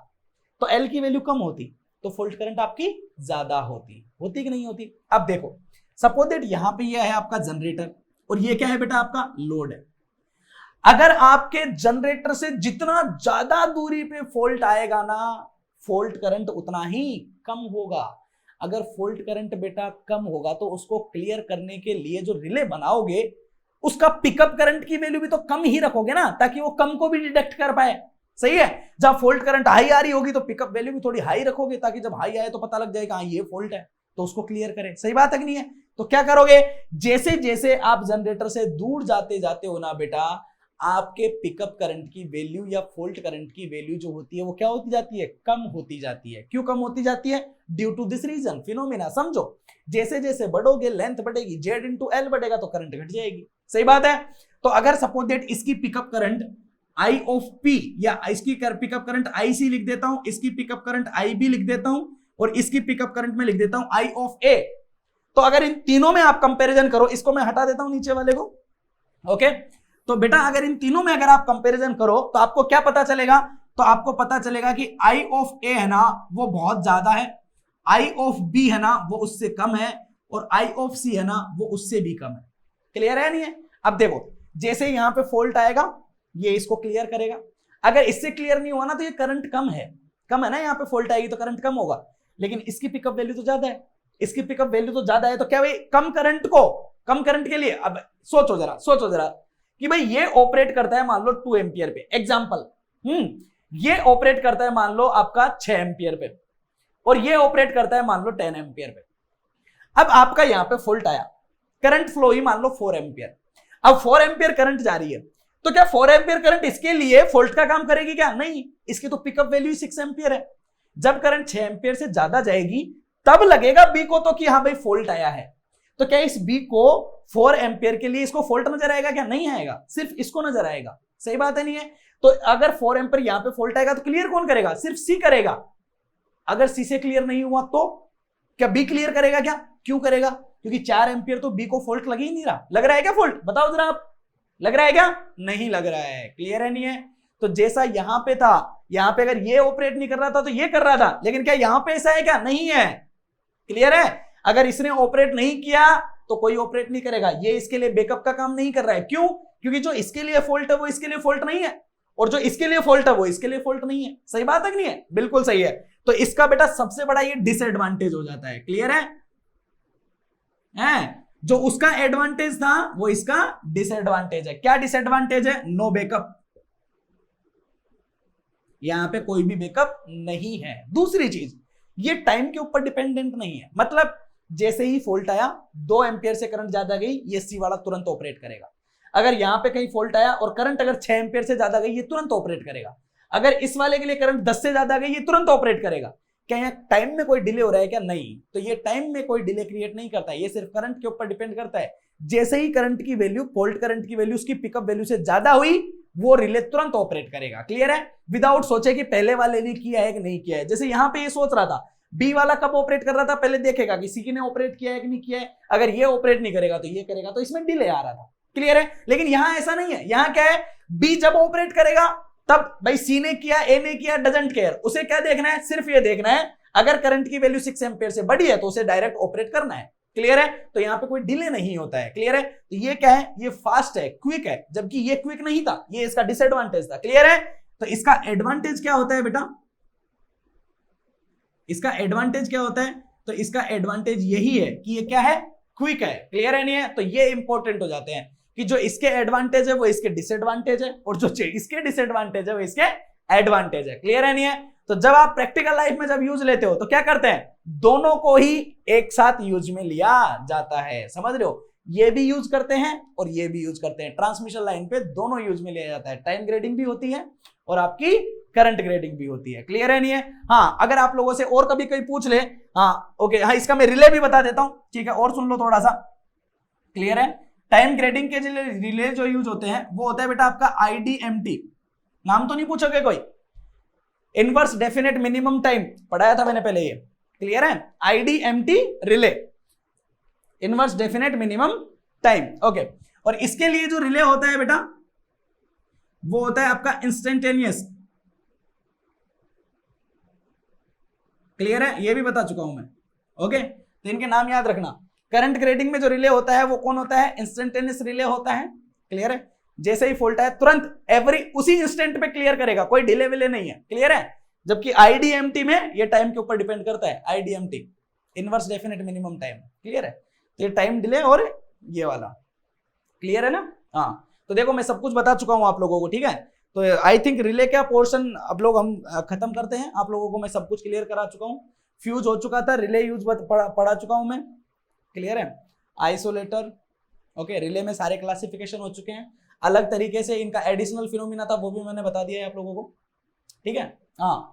तो L की वैल्यू कम होती, तो फॉल्ट करंट आपकी ज्यादा होती कि नहीं होती? अब देखो सपोज दैट यहां पे ये है आपका जनरेटर, और ये क्या है बेटा? आपका लोड है। अगर आपके जनरेटर से जितना ज्यादा दूरी पे फॉल्ट आएगा ना, फॉल्ट करंट उतना ही कम होगा। अगर फॉल्ट करंट बेटा कम होगा तो उसको क्लियर करने के लिए जो रिले बनाओगे उसका पिकअप करंट की वैल्यू भी तो कम ही रखोगे ना, ताकि वो कम को भी डिटेक्ट कर पाए। सही है? जब फॉल्ट करंट हाई आ रही होगी तो पिकअप वैल्यू भी थोड़ी हाई रखोगे, ताकि जब हाई आए तो पता लग जाएगा ये फॉल्ट है, तो उसको क्लियर करे। सही बात है कि नहीं है? तो क्या करोगे, जैसे जैसे आप जनरेटर से दूर जाते जाते हो ना बेटा, आपके पिकअप करंट की वैल्यू या फॉल्ट करंट की वैल्यू जो होती है वो क्या होती जाती है? कम होती जाती है। क्यों कम होती जाती है? Due to this reason, phenomena. समझो, जैसे जैसे बढ़ोगे लेंथ बढ़ेगी, Z/L बढ़ेगा तो करंट घट जाएगी। सही बात है? तो अगर सपोज दैट इसकी pickup current I of P या इसकी पिकअप करंट IC लिख देता हूं, इसकी पिकअप करंट IB लिख देता हूं, और इसकी पिकअप करंट में लिख देता हूं I ऑफ A। तो अगर इन तीनों में आप कंपैरिजन करो, इसको मैं हटा देता हूं नीचे वाले को। ओके, तो बेटा अगर इन तीनों में अगर आप कंपैरिजन करो तो आपको क्या पता चलेगा? तो आपको पता चलेगा कि I ऑफ A है ना वो बहुत ज्यादा है, I ऑफ B है ना वो उससे कम है, और I ऑफ C है ना वो उससे भी कम है। क्लियर है नहीं है? अब देखो जैसे यहां पे फॉल्ट आएगा ये इसको क्लियर करेगा, अगर इससे क्लियर नहीं हुआ ना तो ये करंट कम है ना, यहाँ पे फॉल्ट आएगी तो करंट कम होगा, लेकिन इसकी पिकअप वैल्यू तो ज्यादा है, इसकी पिकअप वैल्यू तो ज्यादा है, तो क्या भाई कम करंट के लिए अब सोचो जरा कि भाई ये ऑपरेट करता है मान लो 2 एम्पियर पे, एग्जांपल। ये ऑपरेट करता है मान लो आपका 6 एम्पियर पे, और ये ऑपरेट करता है मान लो 10 एम्पियर पे। अब आपका यहां पे फॉल्ट आया, करंट फ्लो ही मान लो 4 एम्पियर। अब 4 एम्पियर करंट जा रही है, तो क्या 4 एम्पियर करंट इसके लिए फॉल्ट का काम करेगी क्या? नहीं, इसकी तो पिकअप वैल्यू 6 एम्पियर है। जब करंट 6 एम्पियर से ज्यादा जाएगी तब लगेगा बी को तो कि हाँ भाई फॉल्ट आया है। तो क्या इस बी को 4 एम्पियर के लिए इसको फॉल्ट नजर आएगा क्या? नहीं आएगा, सिर्फ इसको नजर आएगा। सही बात है नहीं है? तो अगर 4 एम्पियर यहां पे फॉल्ट आएगा तो क्लियर कौन करेगा? सिर्फ सी करेगा। अगर सी से क्लियर नहीं हुआ तो क्या बी क्लियर करेगा क्या? क्यों करेगा? क्योंकि 4 एम्पियर तो बी को फॉल्ट लग ही नहीं रहा। लग रहा है क्या फॉल्ट? बताओ जरा आप, लग रहा है क्या? नहीं लग रहा है। क्लियर है नहीं है? तो जैसा यहां पे था, यहां पे अगर ये ऑपरेट नहीं कर रहा था तो ये कर रहा था, लेकिन क्या यहां पे ऐसा है क्या? नहीं है। क्लियर है? अगर इसने ऑपरेट नहीं किया तो कोई ऑपरेट नहीं करेगा, ये इसके लिए बैकअप का काम नहीं कर रहा है। क्यों? क्योंकि जो इसके लिए फॉल्ट है वो इसके लिए फॉल्ट नहीं है, और जो इसके लिए फॉल्ट है वो इसके लिए फॉल्ट नहीं है। सही बात है कि नहीं है? बिल्कुल सही है। तो इसका बेटा सबसे बड़ा ये डिसएडवांटेज हो जाता है। क्लियर है? जो उसका एडवांटेज था वो इसका डिसएडवांटेज है। क्या डिसएडवांटेज है? नो बैकअप, यहां पे कोई भी बैकअप नहीं है। दूसरी चीज, ये टाइम के ऊपर डिपेंडेंट नहीं है, मतलब जैसे ही फॉल्ट आया 2 एम्पियर से करंट ज्यादा गई, ये सी वाला तुरंत ऑपरेट करेगा। अगर यहां पे कहीं फॉल्ट आया और करंट अगर 6 एम्पियर से ज्यादा गई, ये तुरंत ऑपरेट करेगा। अगर इस वाले के लिए करंट 10 से ज्यादा गई, ये तुरंत ऑपरेट करेगा। क्या यहाँ टाइम में कोई डिले हो रहा है क्या? नहीं। तो ये टाइम में कोई डिले क्रिएट नहीं करता है, ये सिर्फ करंट के ऊपर डिपेंड करता है। जैसे ही करंट की वैल्यू, फॉल्ट करंट की वैल्यू उसकी पिकअप वैल्यू से ज्यादा हुई, वो रिले तुरंत ऑपरेट करेगा। क्लियर है? विदाउट सोचे कि पहले वाले ने किया है कि नहीं किया है। जैसे यहां पे ये सोच रहा था बी वाला कब ऑपरेट कर रहा था, पहले देखेगा कि सी ने ऑपरेट किया है कि नहीं किया है। अगर ये ऑपरेट नहीं करेगा तो ये करेगा, तो इसमें डिले आ रहा था। क्लियर है? लेकिन यहां ऐसा नहीं है। यहां क्या है, बी जब ऑपरेट करेगा तब भाई सी ने किया, ए ने किया, डजंट केयर। उसे क्या देखना है? सिर्फ ये देखना है अगर करंट की वैल्यू 6 एम्पियर से बड़ी है तो उसे डायरेक्ट ऑपरेट करना है। क्लियर है? तो यहां पे कोई डिले नहीं होता है। क्लियर है? तो ये क्या है, ये फास्ट है, क्विक है, जबकि ये क्विक नहीं था, ये इसका डिसएडवांटेज था। क्लियर है? तो इसका एडवांटेज क्या होता है बेटा? इसका एडवांटेज क्या होता है? तो इसका एडवांटेज यही है कि ये क्या है, क्विक है। क्लियर है? नहीं है? तो ये इंपॉर्टेंट हो जाते हैं कि जो इसके एडवांटेज है वो इसके डिसएडवांटेज है, और जो इसके डिसएडवांटेज है वो इसके एडवांटेज है। क्लियर है? नहीं है? तो जब आप प्रैक्टिकल लाइफ में जब यूज लेते हो तो क्या करते हैं, दोनों को ही एक साथ यूज में लिया जाता है। समझ रहे हो? ये भी यूज करते हैं और ये भी यूज करते हैं। ट्रांसमिशन लाइन पे दोनों यूज में लिया जाता है। टाइम ग्रेडिंग भी होती है और आपकी करंट ग्रेडिंग भी होती है। क्लियर है? नहीं है? हाँ, अगर आप लोगों से और कभी कोई पूछ ले, हाँ ओके, हाँ इसका मैं रिले भी बता देता हूं, ठीक है, और सुन लो थोड़ा सा। क्लियर है? टाइम ग्रेडिंग के रिले जो यूज होते हैं वो होता है बेटा आपका IDMT। नाम तो नहीं पूछोगे कोई? इनवर्स डेफिनेट मिनिमम टाइम पढ़ाया था मैंने पहले ये। क्लियर है? IDMT relay, inverse definite minimum time. Okay, और इसके लिए जो रिले होता है बेटा वो होता है आपका इंस्टेंटेनियस। क्लियर है? ये भी बता चुका हूं मैं। ओके, तो इनके नाम याद रखना। करंट ग्रेडिंग में जो रिले होता है वो कौन होता है? इंस्टेंटेनियस रिले होता है। क्लियर है? जैसे ही फॉल्ट है तुरंत एवरी उसी इंस्टेंट पे क्लियर करेगा, कोई डिले विले नहीं है। क्लियर है? जबकि IDMT में ये टाइम के ऊपर डिपेंड करता है। IDMT inverse definite minimum time. Clear है? तो ये टाइम डिले और ये वाला। क्लियर है ना? हाँ, तो देखो मैं सब कुछ बता चुका हूं आप लोगों को। ठीक है, तो आई थिंक रिले का पोर्शन अब लोग हम खत्म करते हैं। आप लोगों को मैं सब कुछ क्लियर करा चुका हूं। फ्यूज हो चुका था, रिले यूज पढ़ा चुका हूं मैं। क्लियर है? आइसोलेटर, ओके, रिले में सारे क्लासिफिकेशन हो चुके हैं। अलग तरीके से इनका एडिशनल फिनोमिना था वो भी मैंने बता दिया है आप लोगों को। ठीक है? हाँ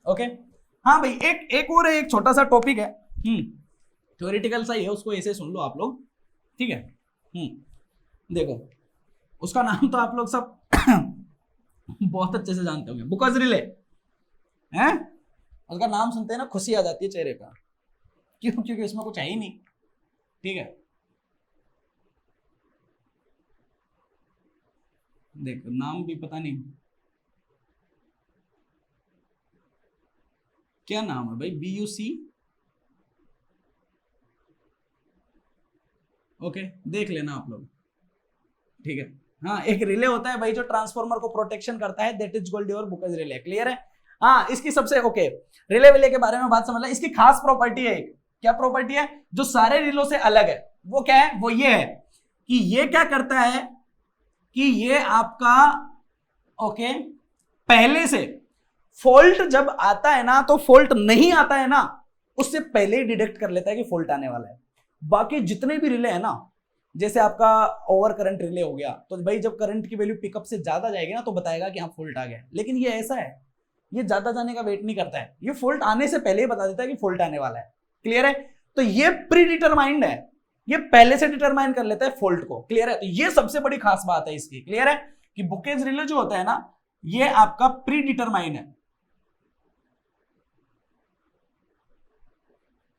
ओके, हाँ भाई, एक और एक छोटा सा टॉपिक है, थ्योरेटिकल सा ही है, उसको ऐसे सुन लो आप लोग। ठीक है? देखो, उसका नाम तो आप लोग सब बहुत अच्छे से जानते होंगे, बुकर्स रिले हैं। उसका नाम सुनते हैं ना खुशी आ जाती है चेहरे पर। क्यों? क्योंकि इसमें कुछ है ही नहीं। ठीक है, देखो नाम भी पता नहीं क्या नाम है भाई, BUC। ओके, देख लेना आप लोग। ठीक है? हाँ, एक रिले होता है भाई जो ट्रांसफार्मर को प्रोटेक्शन करता है, that is called your Booker's relay. Clear है? हाँ, इसकी सबसे ओके रिले विले के बारे में बात समझ लो। इसकी खास प्रॉपर्टी है, क्या प्रॉपर्टी है जो सारे रिलो से अलग है? वो क्या है? वो ये है कि ये क्या करता है कि ये आपका ओके पहले से फॉल्ट जब आता है ना, तो फॉल्ट नहीं आता है ना उससे पहले ही डिटेक्ट कर लेता है कि फॉल्ट आने वाला है। बाकी जितने भी रिले है ना, जैसे आपका ओवर करंट रिले हो गया, तो भाई जब करंट की वैल्यू पिकअप से ज्यादा जाएगी ना तो बताएगा कि हाँ फॉल्ट आ गया। लेकिन ये ऐसा है, ये ज्यादा जाने का वेट नहीं करता है, ये फॉल्ट आने से पहले ही बता देता है कि फॉल्ट आने वाला है। क्लियर है? तो ये प्री डिटरमाइंड है, ये पहले से डिटरमाइन कर लेता है फॉल्ट को। क्लियर है? तो ये सबसे बड़ी खास बात है इसकी। क्लियर है? कि बुकेज रिले जो होता है ना, ये आपका प्री डिटरमाइन है।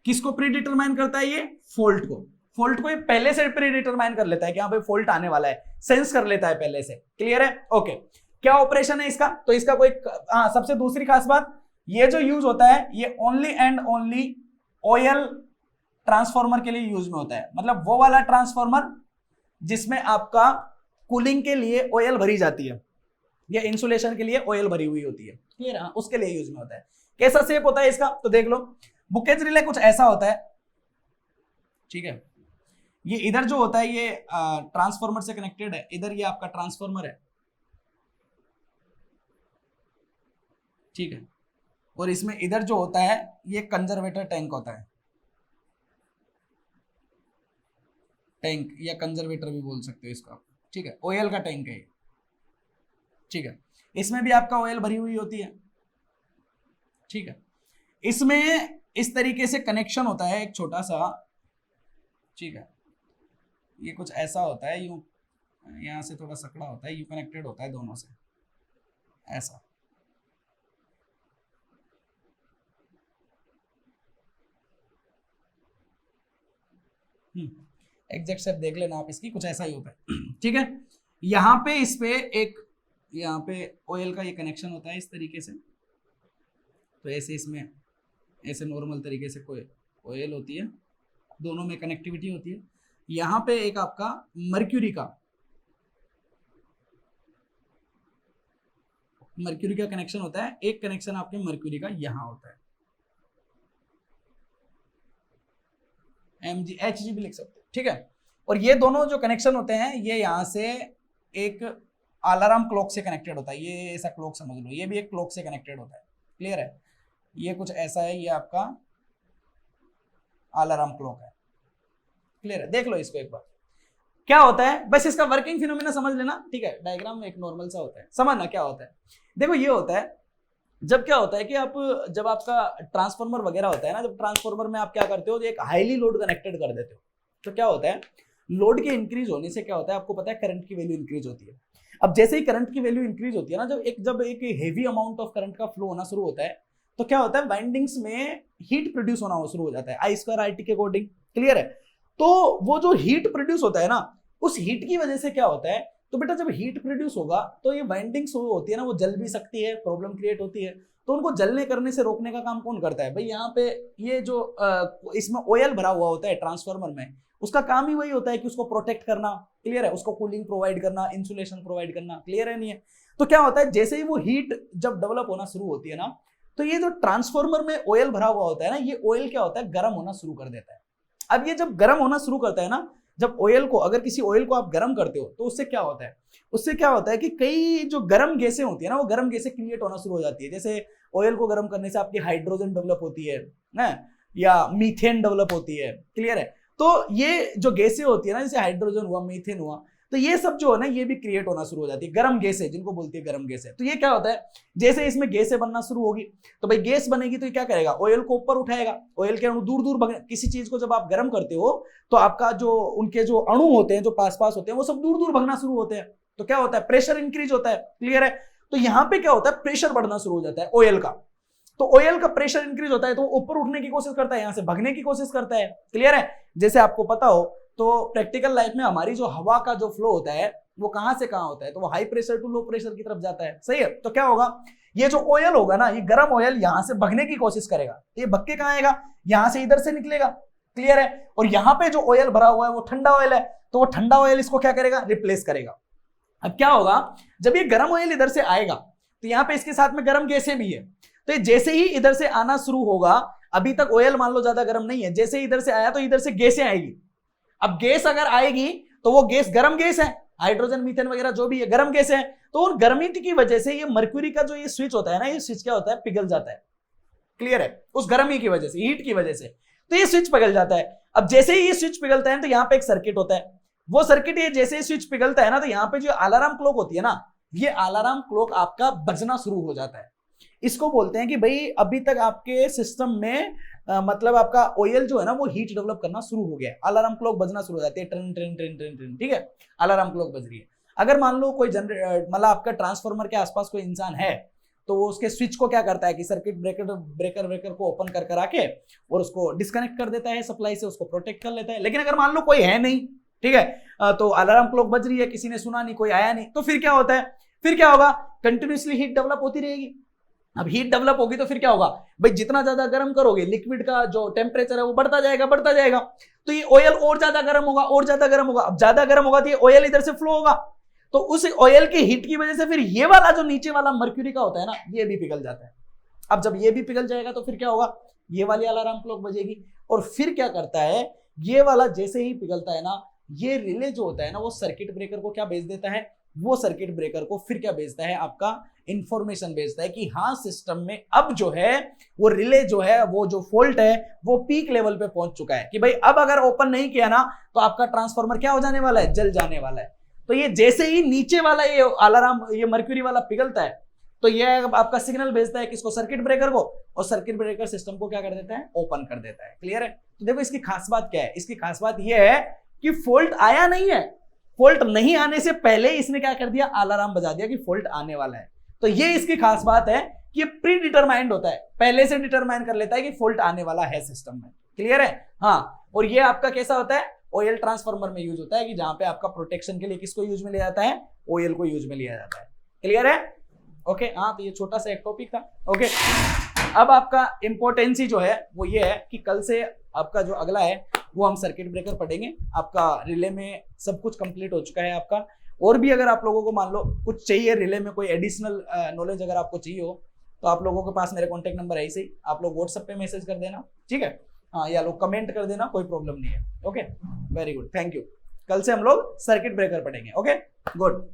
किसको प्री डिटरमाइन करता है? ये फॉल्ट को। फॉल्ट को ये पहले से प्री डिटरमाइन कर लेता है कि हाँ भाई फॉल्ट आने वाला है, सेंस कर लेता है पहले से। क्लियर है? ओके, क्या ऑपरेशन है इसका? तो इसका कोई सबसे दूसरी खास बात, ये जो यूज होता है ये only and only oil transformer के लिए यूज में होता है, मतलब वो वाला ट्रांसफार्मर जिसमें आपका कूलिंग के लिए ऑयल भरी जाती है या इंसुलेशन के लिए ऑयल भरी हुई होती है, क्लियर है, उसके लिए यूज में होता है। कैसा शेप होता है इसका, तो देख लो बुकेज रिले कुछ ऐसा होता है, ठीक है। ये इधर जो होता है ये ट्रांसफार्मर से कनेक्टेड है, इधर ये आपका ट्रांसफार्मर है, ठीक है। और इसमें इधर जो होता है ये कंजर्वेटर टैंक होता है, टैंक या कंजर्वेटर भी बोल सकते हो इसका, ठीक है। ऑयल का टैंक है, ठीक है। इसमें भी आपका ऑयल भरी हुई होती है, ठीक है। इसमें इस तरीके से कनेक्शन होता है एक छोटा सा, ठीक है। ये कुछ ऐसा होता है, यूं यहां से थोड़ा सकड़ा होता है, यूं कनेक्टेड होता है दोनों से ऐसा, एग्जैक्ट शेप देख लेना आप इसकी, कुछ ऐसा ही होता है, ठीक है। यहाँ पे इस पे एक, यहाँ पे ऑयल का ये कनेक्शन होता है इस तरीके से, तो ऐसे इसमें ऐसे नॉर्मल तरीके से कोई ऑयल होती है, दोनों में कनेक्टिविटी होती है। यहाँ पे एक आपका मर्क्यूरी का कनेक्शन होता है, एक कनेक्शन आपके मर्क्यूरी का यहाँ होता है, HG भी लिख सकते हो, ठीक है। और ये दोनों जो कनेक्शन होते हैं ये यहाँ से एक अलार्म क्लॉक से कनेक्टेड होता है, ये ऐसा क्लॉक समझ लो, ये भी एक क्लॉक से कनेक्टेड होता है, क्लियर है। ये कुछ ऐसा है, ये आपका अलार्म क्लॉक है, क्लियर है। देख लो इसको एक बार क्या होता है, बस इसका वर्किंग फिनोमेना समझ लेना, ठीक है। डायग्राम में एक नॉर्मल सा होता है, समझना क्या होता है। देखो ये होता है, जब क्या होता है कि आप जब आपका ट्रांसफार्मर वगैरह होता है ना, जब ट्रांसफार्मर में आप क्या करते हो, एक हाईली लोड कनेक्टेड कर देते हो, तो क्या होता है, लोड के इंक्रीज होने से क्या होता है, आपको पता है करंट की वैल्यू इंक्रीज होती है। अब जैसे ही करंट की वैल्यू इंक्रीज होती है ना, जब एक हेवी अमाउंट ऑफ करंट का फ्लो होना शुरू होता है, तो क्या होता है, वाइंडिंग्स में हीट प्रोड्यूस होना शुरू हो जाता है, I2RT के अकॉर्डिंग, क्लियर है। तो वो जो हीट प्रोड्यूस होता है ना, उस हीट की वजह से क्या होता है, तो बेटा जब हीट प्रोड्यूस होगा तो ये वाइंडिंग्स होती है ना, वो जल भी सकती है, प्रॉब्लम क्रिएट होती है। तो उनको जलने करने से रोकने का काम कौन करता है भाई, यहाँ पे ये जो इसमें ऑयल भरा हुआ होता है ट्रांसफार्मर में, उसका काम ही वही होता है कि उसको प्रोटेक्ट करना, क्लियर है, उसको कूलिंग प्रोवाइड करना, इंसुलेशन प्रोवाइड करना, क्लियर है नहीं है। तो क्या होता है, जैसे ही वो हीट जब डेवलप होना शुरू होती है ना, तो ये जो ट्रांसफार्मर में ऑयल भरा हुआ होता है ना, ये ऑयल क्या होता है, गर्म होना शुरू कर देता है। अब ये जब गर्म होना शुरू करता है ना, जब ऑयल को, अगर किसी ऑयल को आप गर्म करते हो तो उससे क्या होता है, उससे क्या होता है कि कई जो गर्म गैसें होती है ना, वो गर्म गैसें क्रिएट होना शुरू हो जाती है। जैसे ऑयल को गर्म करने से आपकी हाइड्रोजन डेवलप होती है ना, या मीथेन डेवलप होती है, क्लियर है। तो ये जो गैसें होती है ना, जैसे हाइड्रोजन हुआ, मीथेन हुआ, तो ये सब जो है ना, ये भी क्रिएट होना शुरू हो जाती है, गर्म गैसें जिनको बोलती है गर्म गैसें। तो ये क्या होता है, जैसे इसमें गैसें बनना शुरू होगी, तो भाई गैस बनेगी तो ये क्या करेगा, ऑयल को ऊपर उठाएगा, ऑयल के अणु दूर दूर, किसी चीज को जब आप गर्म करते हो तो आपका जो उनके जो अणु होते हैं, जो पास पास होते हैं, वो सब दूर दूर भगना शुरू होते हैं। तो क्या होता है, प्रेशर इंक्रीज होता है, क्लियर है। तो यहाँ पे क्या होता है, प्रेशर बढ़ना शुरू हो जाता है ऑयल का। तो ऑयल का प्रेशर इंक्रीज होता है तो ऊपर उठने की कोशिश करता है, यहां से भगने की कोशिश करता है, क्लियर है। जैसे आपको पता हो तो प्रैक्टिकल लाइफ में हमारी जो हवा का जो फ्लो होता है वो कहां से कहां होता है, तो वो high pressure to low pressure की तरफ जाता है, सही है। तो क्या होगा, ये जो ऑयल होगा ना, ये गर्म ऑयल यहां से भगने की कोशिश करेगा, तो ये भग के कहां आएगा, यहां से इधर से निकलेगा, क्लियर है। और यहां पे जो ऑयल भरा हुआ है वो ठंडा ऑयल है, तो वो ठंडा ऑयल इसको क्या करेगा, रिप्लेस करेगा। अब क्या होगा, जब ये गर्म ऑयल इधर से आएगा तो यहाँ पे इसके साथ में गर्म गैसें भी है, तो ये जैसे ही इधर से आना शुरू होगा, अभी तक ऑयल मान लो ज्यादा गर्म नहीं है, जैसे ही इधर से आया तो इधर से गैसें आएगी। अब गैस अगर आएगी तो वो गैस गर्म गैस है, हाइड्रोजन मीथेन वगैरह जो भी है गर्म गैस है, तो उन गर्मी की वजह से ये मर्क्यूरी का जो ये स्विच होता है ना, ये स्विच क्या होता है, पिघल जाता है, क्लियर है, उस गर्मी की वजह से, हीट की वजह से, तो ये स्विच पिघल जाता है। अब जैसे ही ये स्विच पिघलता है तो यहाँ पे एक सर्किट होता है, वो सर्किट ये जैसे ही स्विच पिघलता है ना, तो यहाँ पे जो अलार्म क्लॉक होती है ना, ये अलार्म क्लॉक आपका बजना शुरू हो जाता है। इसको बोलते हैं कि भाई अभी तक आपके सिस्टम में मतलब आपका ऑयल जो है ना, वो हीट डेवलप करना शुरू हो गया है, अलार्म क्लॉक बजना शुरू हो जाती है, train train train train train, ठीक है, अलार्म क्लॉक बज रही है। अगर मान लो कोई मतलब आपका ट्रांसफार्मर के आसपास कोई इंसान है, तो वो उसके स्विच को क्या करता है कि सर्किट ब्रेकर को ओपन कर कर आके और उसको डिस्कनेक्ट कर देता है सप्लाई से, उसको प्रोटेक्ट कर लेता है। लेकिन अगर मान लो कोई है नहीं, ठीक है, तो अलार्म क्लॉक बज रही है, किसी ने सुना नहीं, कोई आया नहीं, तो फिर क्या होता है, फिर क्या होगा, कंटिन्यूसली हीट डेवलप होती रहेगी, अब हीट डेवलप होगी तो फिर क्या होगा भाई, जितना ज्यादा गर्म करोगे लिक्विड का जो टेम्परेचर है वो बढ़ता जाएगा, तो ये ऑयल और ज्यादा गर्म होगा, और ज्यादा गर्म होगा। अब ज्यादा गर्म होगा तो ये ऑयल इधर से फ्लो होगा, तो उस ऑयल की हीट की वजह से फिर ये वाला जो नीचे वाला मर्क्यूरी का होता है ना, ये भी पिघल जाता है। अब जब ये भी पिघल जाएगा तो फिर क्या होगा, ये वाली अलार्म क्लॉक बजेगी, और फिर क्या करता है, ये वाला जैसे ही पिघलता है ना, ये रिले जो होता है ना, वो सर्किट ब्रेकर को क्या भेज देता है, वो सर्किट ब्रेकर को फिर क्या भेजता है, आपका इंफॉर्मेशन भेजता है कि हाँ सिस्टम में अब जो है वो रिले जो है, वो जो फॉल्ट है वो पीक लेवल पे पहुंच चुका है, कि भाई अब अगर ओपन नहीं किया ना तो आपका ट्रांसफार्मर क्या हो जाने वाला है, जल जाने वाला है। तो ये जैसे ही नीचे वाला ये अलार्म, ये मर्क्यूरी वाला पिघलता है, तो ये आपका सिग्नल भेजता है किसको, सर्किट ब्रेकर को, और सर्किट ब्रेकर सिस्टम को क्या कर देता है, ओपन कर देता है। क्लियर है? तो देखो इसकी खास बात क्या है, इसकी खास बात ये है कि फॉल्ट आया नहीं है, फॉल्ट नहीं आने से पहले इसने क्या कर दिया, अलार्म बजा दिया कि फॉल्ट आने वाला है। तो ये इसकी खास बात है कि ये प्री डिटरमाइंड होता है, पहले से डिटरमाइन कर लेता है कि फॉल्ट आने वाला है सिस्टम में। क्लियर है? हाँ, और ये आपका कैसा होता है, ऑयल ट्रांसफार्मर में यूज होता है, कि जहां पे आपका प्रोटेक्शन के लिए किसको यूज में लिया जाता है, ऑयल को यूज में लिया जाता है। क्लियर है? ओके, हाँ, तो ये छोटा सा एक टॉपिक था। ओके, अब आपका इंपॉर्टेंसी जो है वो ये है कि कल से आपका जो अगला है वो हम सर्किट ब्रेकर पढ़ेंगे। आपका रिले में सब कुछ कंप्लीट हो चुका है आपका, और भी अगर आप लोगों को मान लो कुछ चाहिए रिले में, कोई एडिशनल नॉलेज अगर आपको चाहिए हो, तो आप लोगों के पास मेरे कॉन्टेक्ट नंबर है, ऐसे ही आप लोग व्हाट्सएप पे मैसेज कर देना, ठीक है? हाँ, या लोग कमेंट कर देना, कोई प्रॉब्लम नहीं है। Okay, very good, thank you. कल से हम लोग सर्किट ब्रेकर पढ़ेंगे। Okay, good.